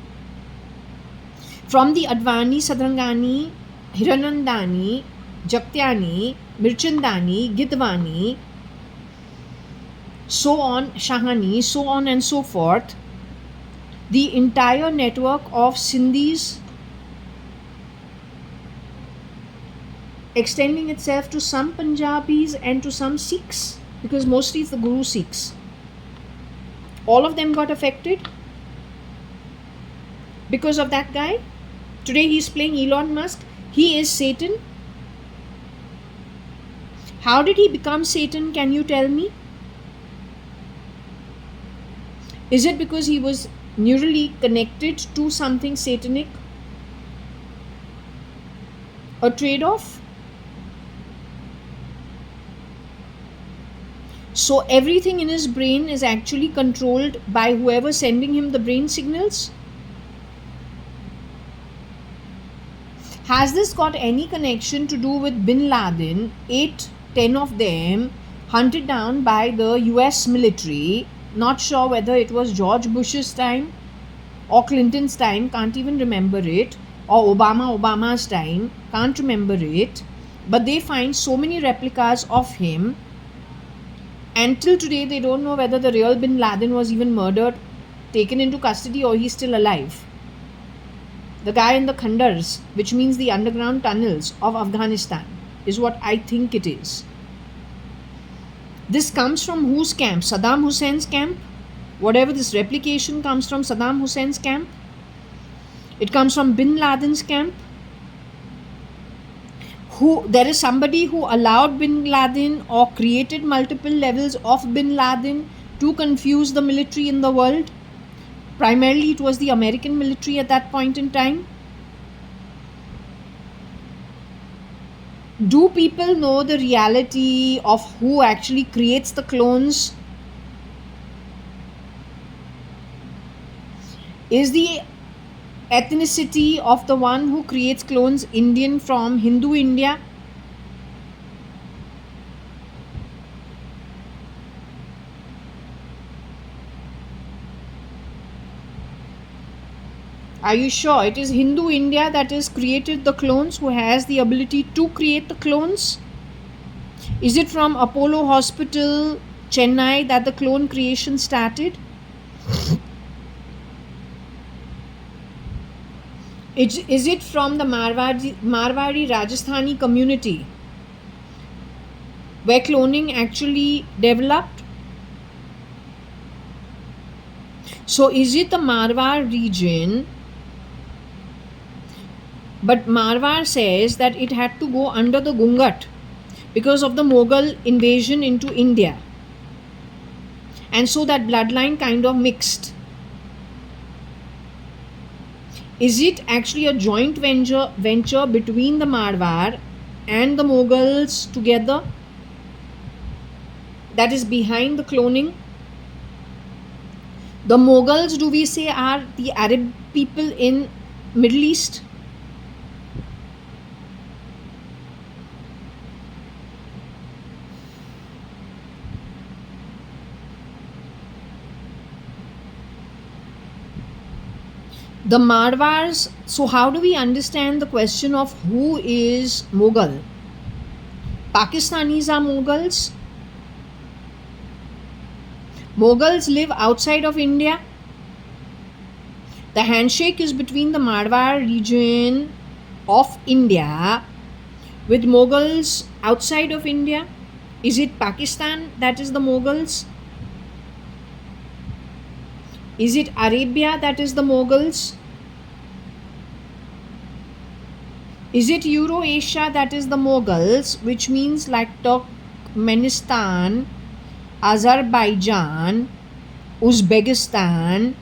From the Advani, Sadrangani, Hiranandani, Jaktyani, Mirchandani, Gidwani, so on, Shahani, so on and so forth, the entire network of Sindhis extending itself to some Punjabis and to some Sikhs, because mostly it's the Guru Sikhs. All of them got affected because of that guy. Today he's playing Elon Musk. He is Satan. How did he become Satan? Can you tell me? Is it because he was neurally connected to something satanic? A trade-off? So everything in his brain is actually controlled by whoever's sending him the brain signals. Has this got any connection to do with Bin Laden? 8-10 of them hunted down by the US military. Not sure whether it was George Bush's time or Clinton's time, can't even remember it, or Obama's time, can't remember it. But they find so many replicas of him. Until today, they don't know whether the real Bin Laden was even murdered, taken into custody, or he's still alive. The guy in the Khandars, which means the underground tunnels of Afghanistan, is what I think it is. This comes from whose camp? Saddam Hussein's camp? Whatever this replication comes from Saddam Hussein's camp? It comes from Bin Laden's camp? There is somebody who allowed Bin Laden or created multiple levels of Bin Laden to confuse the military in the world. Primarily it was the American military at that point in time. Do people know the reality of who actually creates the clones? Is the ethnicity of the one who creates clones Indian from Hindu India? Are you sure it is Hindu India that has created the clones, who has the ability to create the clones? Is it from Apollo Hospital, Chennai, that the clone creation started? Is it from the Marwari Rajasthani community where cloning actually developed? So is it the Marwar region? But Marwar says that it had to go under the Gungat because of the Mughal invasion into India. And so that bloodline kind of mixed. Is it actually a joint venture between the Marwar and the Mughals together that is behind the cloning? The Mughals, do we say, are the Arab people in Middle East? The Marwars, so how do we understand the question of who is Mughal? Pakistanis are Mughals. Mughals live outside of India. The handshake is between the Marwar region of India with Mughals outside of India. Is it Pakistan that is the Mughals? Is it Arabia that is the Mughals? Is it Eurasia that is the Mughals, which means like Turkmenistan, Azerbaijan, Uzbekistan,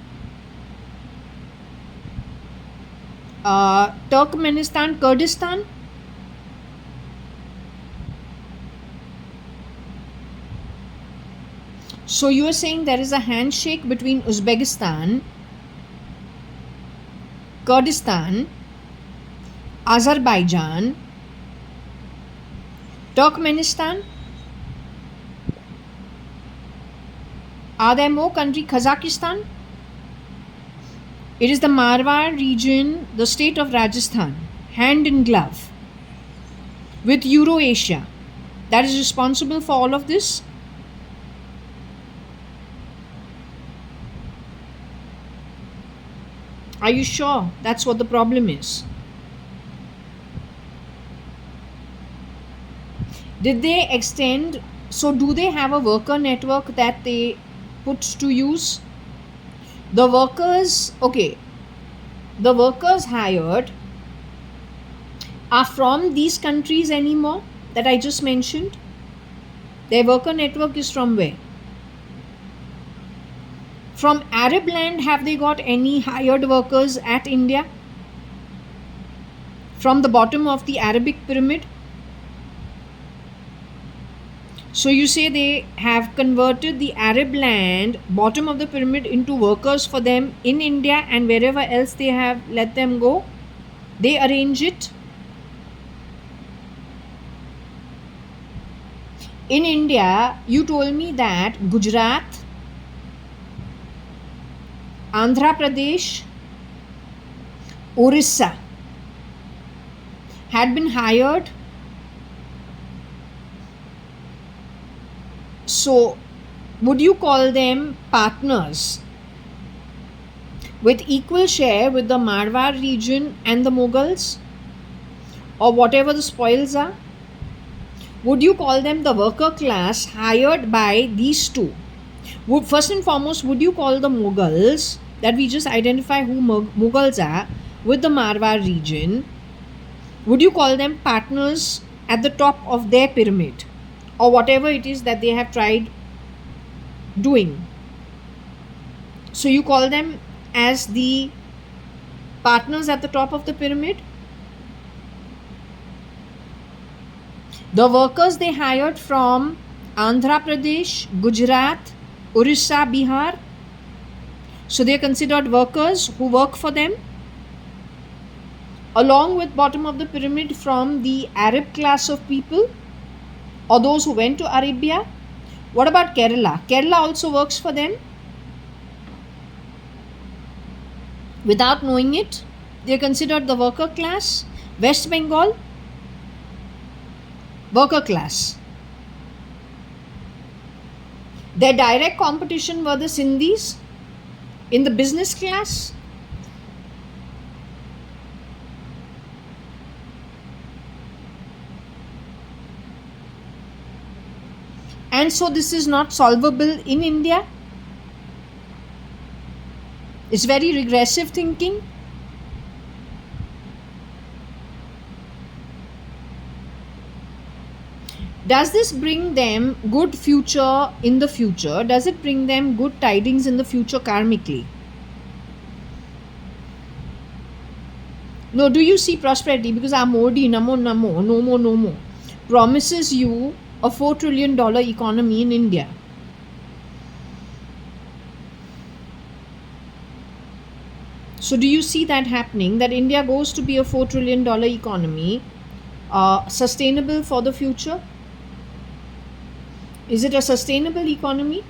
Turkmenistan, Kurdistan? So you are saying there is a handshake between Uzbekistan, Kurdistan, Azerbaijan, Turkmenistan? Are there more countries? Kazakhstan? It is the Marwar region, the state of Rajasthan, hand in glove with Eurasia, that is responsible for all of this. Are you sure that's what the problem is? Did they extend? So do they have a worker network that they put to use? The workers, okay, the workers hired are from these countries anymore that I just mentioned? Their worker network is from where? From Arab land, have they got any hired workers at India? From the bottom of the Arabic pyramid? So you say they have converted the Arab land, bottom of the pyramid, into workers for them in India, and wherever else they have let them go, they arrange it. In India, you told me that Gujarat, Andhra Pradesh, Orissa had been hired. So, would you call them partners with equal share with the Marwar region and the Mughals, or whatever the spoils are? Would you call them the worker class hired by these two? First and foremost, would you call the Mughals, that we just identify who Mughals are, with the Marwar region, would you call them partners at the top of their pyramid, or whatever it is that they have tried doing? So you call them as the partners at the top of the pyramid? The workers they hired from Andhra Pradesh, Gujarat, Orissa, Bihar, so they are considered workers who work for them, along with bottom of the pyramid from the Arab class of people, or those who went to Arabia. What about Kerala? Kerala also works for them. Without knowing it, they are considered the worker class. West Bengal, worker class. Their direct competition were the Sindhis in the business class. And so this is not solvable in India. It's very regressive thinking. Does this bring them good future in the future? Does it bring them good tidings in the future karmically? No, do you see prosperity? Because our Modi, namo namo, no more, no more, promises you a $4 trillion economy in India. So do you see that happening, that India goes to be a $4 trillion economy, sustainable for the future? Is it a sustainable economy?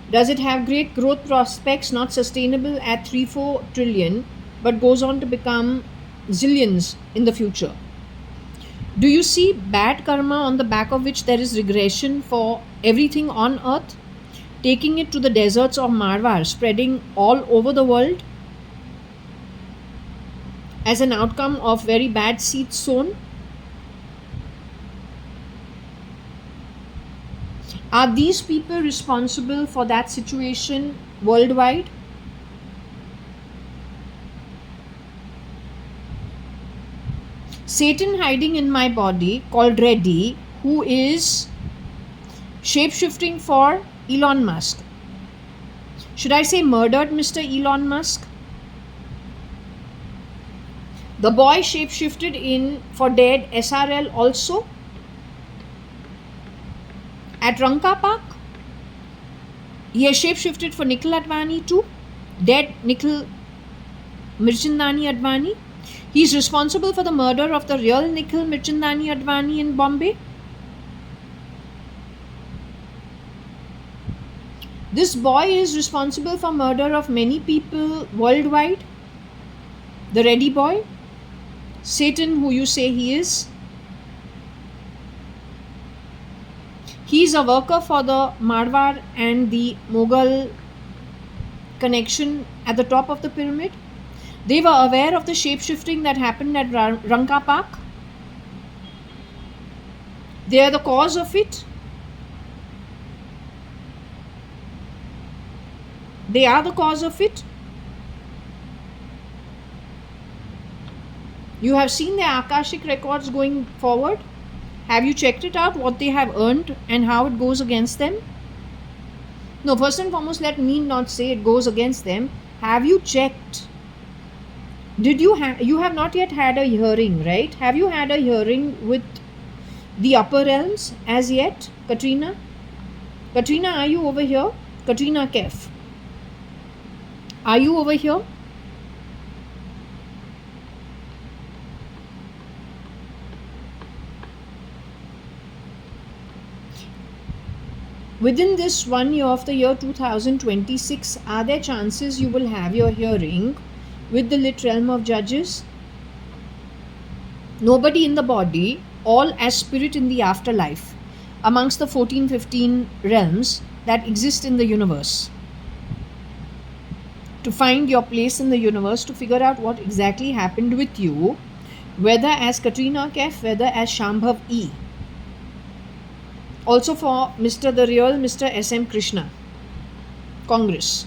Does it have great growth prospects, not sustainable at 3-4 trillion, but goes on to become zillions in the future? Do you see bad karma on the back of which there is regression for everything on earth, taking it to the deserts of Marwar, spreading all over the world as an outcome of very bad seeds sown? Are these people responsible for that situation worldwide? Satan hiding in my body, called Reddy, who is shape-shifting for Elon Musk. Should I say murdered Mr. Elon Musk? The boy shape-shifted in for dead SRL also at Ranka Park. He has shape-shifted for Nikhil Advani too, dead Nikhil Mirchandani Advani. He is responsible for the murder of the real Nikhil Mirchandani Advani in Bombay. This boy is responsible for murder of many people worldwide. The Reddy boy, Satan, who you say he is. He is a worker for the Marwar and the Mughal connection at the top of the pyramid. They were aware of the shape-shifting that happened at Ranka Park. They are the cause of it. They are the cause of it. You have seen their Akashic records going forward. Have you checked it out, what they have earned and how it goes against them? No, first and foremost, let me not say it goes against them. Have you checked? Did you have not yet had a hearing, right? Have you had a hearing with the upper realms as yet? Katrina? Katrina, are you over here? Katrina Kef. Are you over here? Within this 1 year of the year 2026, are there chances you will have your hearing with the lit realm of judges? Nobody in the body, all as spirit in the afterlife, amongst the 14-15 realms that exist in the universe. To find your place in the universe, to figure out what exactly happened with you, whether as Katrina Kef, whether as Shambhavi. Also for Mr. the Real Mr. S.M. Krishna, Congress.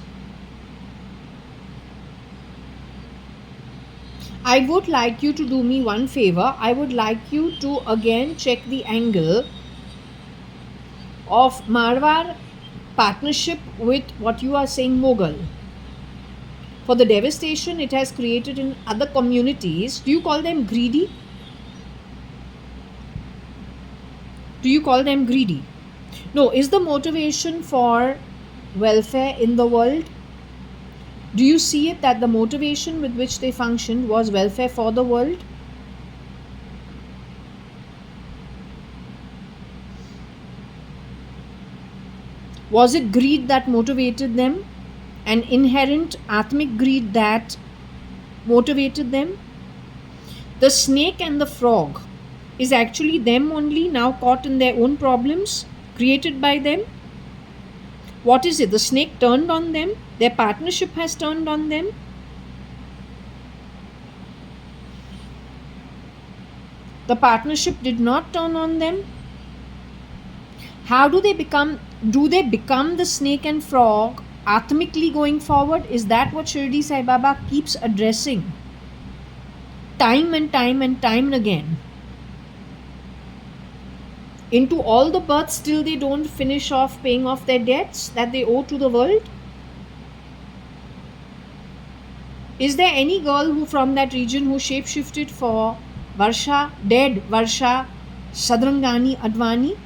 I would like you to do me one favor. I would like you to again check the angle of Marwar partnership with what you are saying Mughal. For the devastation it has created in other communities. Do you call them greedy? Do you call them greedy? No, is the motivation for welfare in the world? Do you see it that the motivation with which they functioned was welfare for the world? Was it greed that motivated them? An inherent atmic greed that motivated them? The snake and the frog is actually them only, now caught in their own problems created by them. What is it? The snake turned on them? Their partnership has turned on them? The partnership did not turn on them? How do they become the snake and frog atmically going forward? Is that what Shirdi Sai Baba keeps addressing time and time and time and again? Into all the births till they don't finish off paying off their debts that they owe to the world? Is there any girl who from that region who shapeshifted for Varsha, dead Varsha Sadrangani Advani?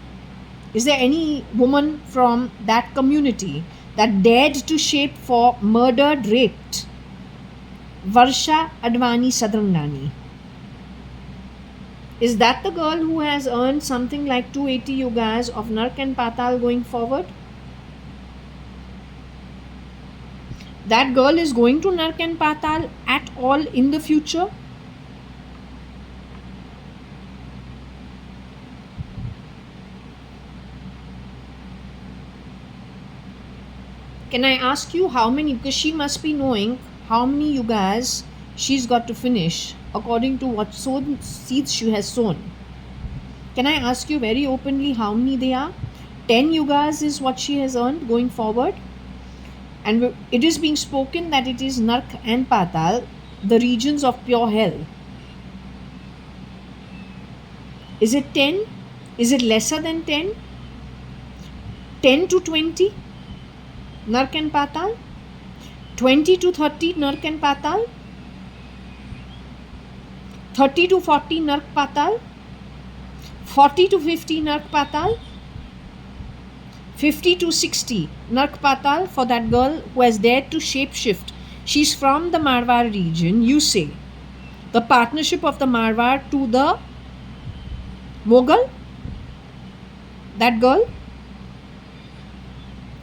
Is there any woman from that community that dared to shape for murdered, raped Varsha Advani Sadrangani? Is that the girl who has earned something like 280 yugas of Nark and Patal going forward? That girl is going to Nark and Patal at all in the future? Can I ask you how many, because she must be knowing how many yugas she's got to finish according to what seeds she has sown. Can I ask you very openly how many they are? 10 yugas is what she has earned going forward. And it is being spoken that it is Nark and Patal, the regions of pure hell. Is it 10? Is it lesser than 10? 10 to 20? Nark and Patal? 20 to 30 Nark and Patal? 30 to 40 Nark Patal? 40 to 50 Nark Patal? 50 to 60 Nark Patal for that girl who has dared to shapeshift. She's from the Marwar region, you say. The partnership of the Marwar to the Mughal? That girl?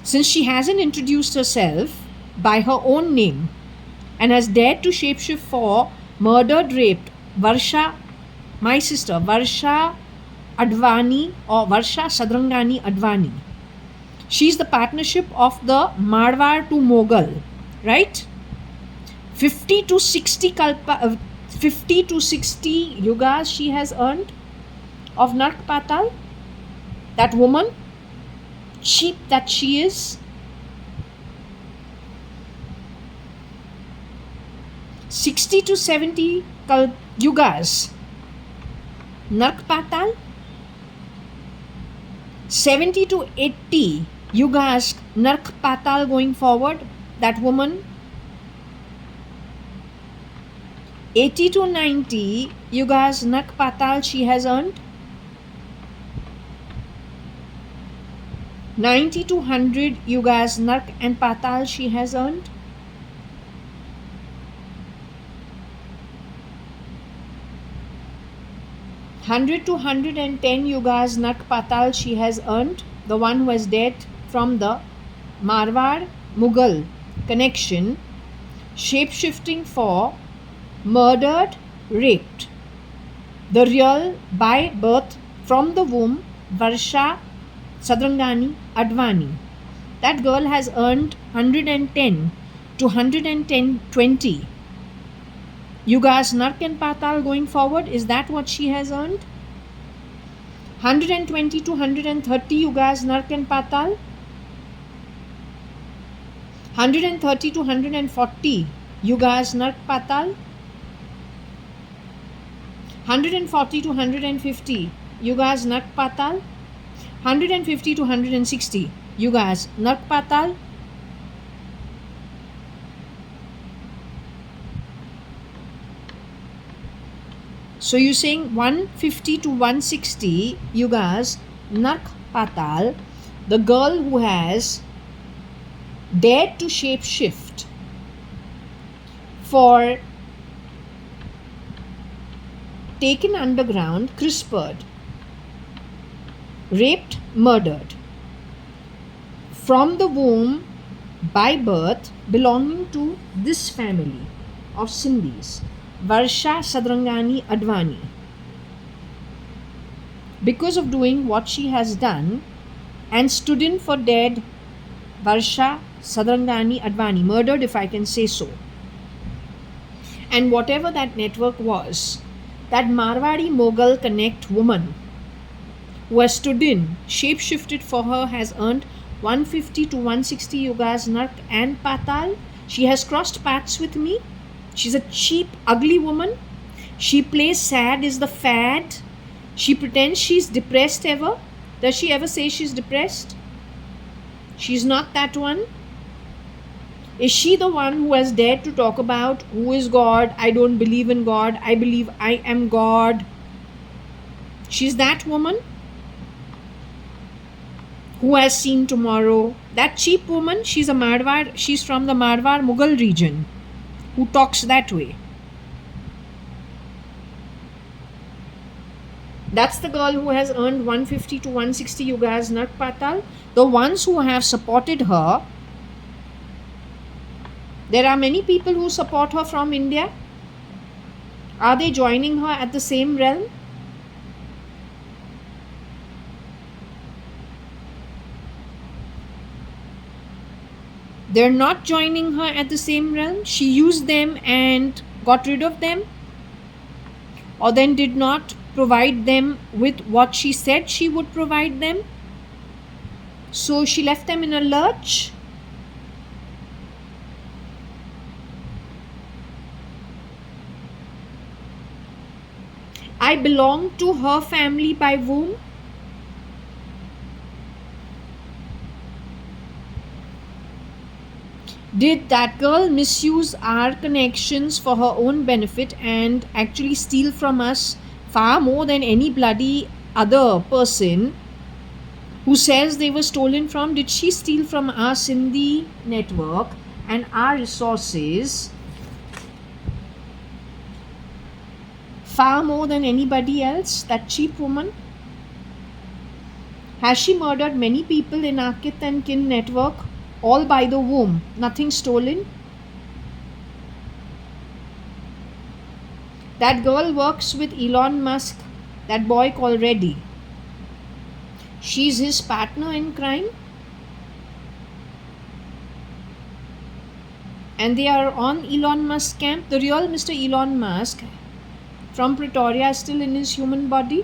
Since she hasn't introduced herself by her own name and has dared to shapeshift for murdered, raped Varsha, my sister, Varsha Advani or Varsha Sadrangani Advani. She's the partnership of the Marwar to Mughal, right? 50 to 60 yugas she has earned of Nark Patal. That woman, cheap that she is. 60 to 70 yugas Nark Patal. 70 to 80 yugas Nark Patal going forward. That woman. 80 to 90 yugas Nark Patal she has earned. 90 to 100 yugas Nark and Patal she has earned. 100 to 110 yugas Nark Patal she has earned. The one who has dead from the Marwar Mughal connection, shape-shifting for murdered, raped. The real by birth from the womb, Varsha Sadrangani Advani. That girl has earned 110 to 120 yugas Nark and Patal going forward. Is that what she has earned? 120 to 130 yugas Nark and Patal. 130 to 140 yugas Nark Patal. 140 to 150 yugas Nark Patal. 150 to 160 yugas Nark Patal. So you're saying 150 to 160 yugas Nark Patal, the girl who has dared to shapeshift for taken underground, CRISPR'd, raped, murdered, from the womb by birth belonging to this family of Sindhis, Varsha Sadrangani Advani. Because of doing what she has done and stood in for dead Varsha Sadrangani Advani, murdered if I can say so. And whatever that network was, that Marwari Mughal Connect woman who has stood in, shape-shifted for her, has earned 150 to 160 yugas Nark and Patal. She has crossed paths with me. She's a cheap, ugly woman. She plays sad is the fad. She pretends she's depressed ever. Does she ever say she's depressed? She's not that one. Is she the one who has dared to talk about who is God? I don't believe in God. I believe I am God. She's that woman who has seen tomorrow. That cheap woman, she's a Marwar. She's from the Marwar Mughal region who talks that way. That's the girl who has earned 150 to 160 yugas Nark Patal. The ones who have supported her, there are many people who support her from India. Are they joining her at the same realm? They're not joining her at the same realm. She used them and got rid of them, or then did not provide them with what she said she would provide them. So she left them in a lurch. I belong to her family by womb. Did that girl misuse our connections for her own benefit and actually steal from us far more than any bloody other person who says they were stolen from? Did she steal from our Sindhi network and our resources far more than anybody else? That cheap woman? Has she murdered many people in our kith and kin network? All by the womb, nothing stolen. That girl works with Elon Musk, that boy called Reddy. She's his partner in crime. And they are on Elon Musk camp. The real Mr. Elon Musk from Pretoria is still in his human body.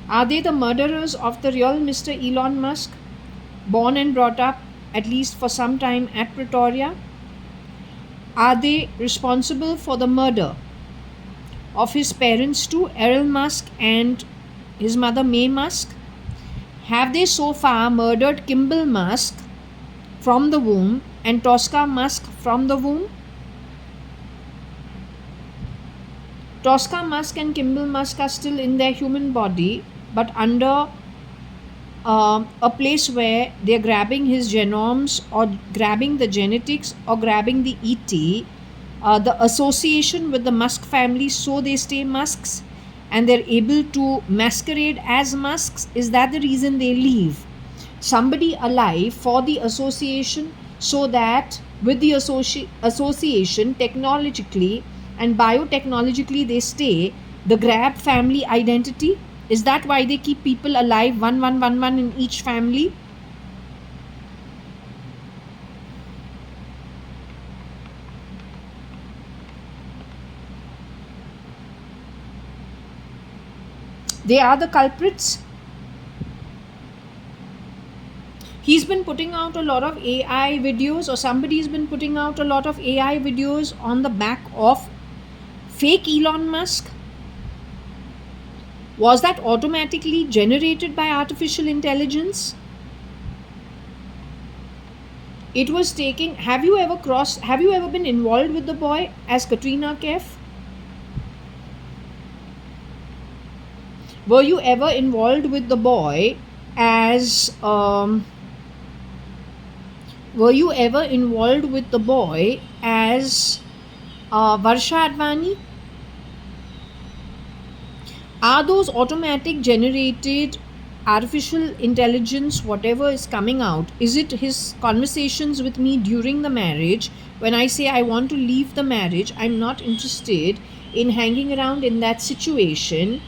Are they the murderers of the real Mr. Elon Musk, born and brought up at least for some time at Pretoria? Are they responsible for the murder of his parents too, Errol Musk and his mother May Musk? Have they so far murdered Kimball Musk from the womb and Tosca Musk from the womb? Tosca Musk and Kimball Musk are still in their human body, but under a place where they're grabbing his genomes or grabbing the genetics or grabbing the ET, the association with the Musk family, so they stay Musks and they're able to masquerade as Musks. Is that the reason they leave? Somebody alive for the association, so that with the association technologically and biotechnologically they stay the grab family identity. Is that why they keep people alive, one in each family? They are the culprits. He's been putting out a lot of AI videos, or somebody's been putting out a lot of AI videos on the back of fake Elon Musk. Was that automatically generated by artificial intelligence? It was taking. Have you ever been involved with the boy as Katrina Kef? Were you ever involved with the boy as Varsha Advani? Are those automatic generated artificial intelligence, whatever is coming out, is it his conversations with me during the marriage when I say I want to leave the marriage, I'm not interested in hanging around in that situation,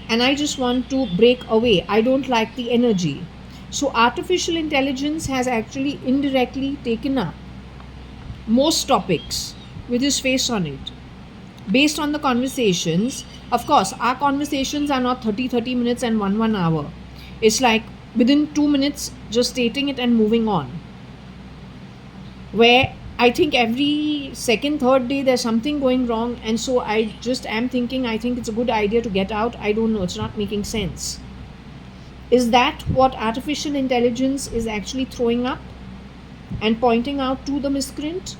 and I just want to break away, I don't like the energy? So artificial intelligence has actually indirectly taken up most topics with his face on it, based on the conversations. Of course, our conversations are not 30 minutes and 1 hour. It's like within 2 minutes just stating it and moving on, where I think every second, third day there's something going wrong, and so I just am thinking, I think it's a good idea to get out. I don't know, it's not making sense. Is that what artificial intelligence is actually throwing up and pointing out to the miscreant?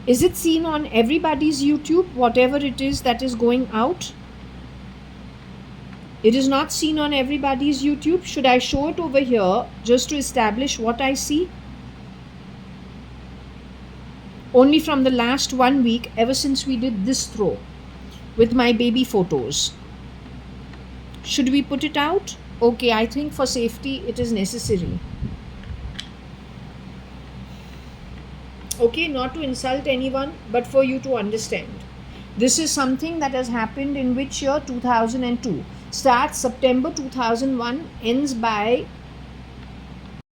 Is it seen on everybody's YouTube, whatever it is that is going out? It is not seen on everybody's YouTube. Should I show it over here just to establish what I see? Only from the last 1 week, ever since we did this throw with my baby photos. Should we put it out? Okay, I think for safety it is necessary. Okay, not to insult anyone, but for you to understand. This is something that has happened in which year? 2002. Starts September 2001, ends by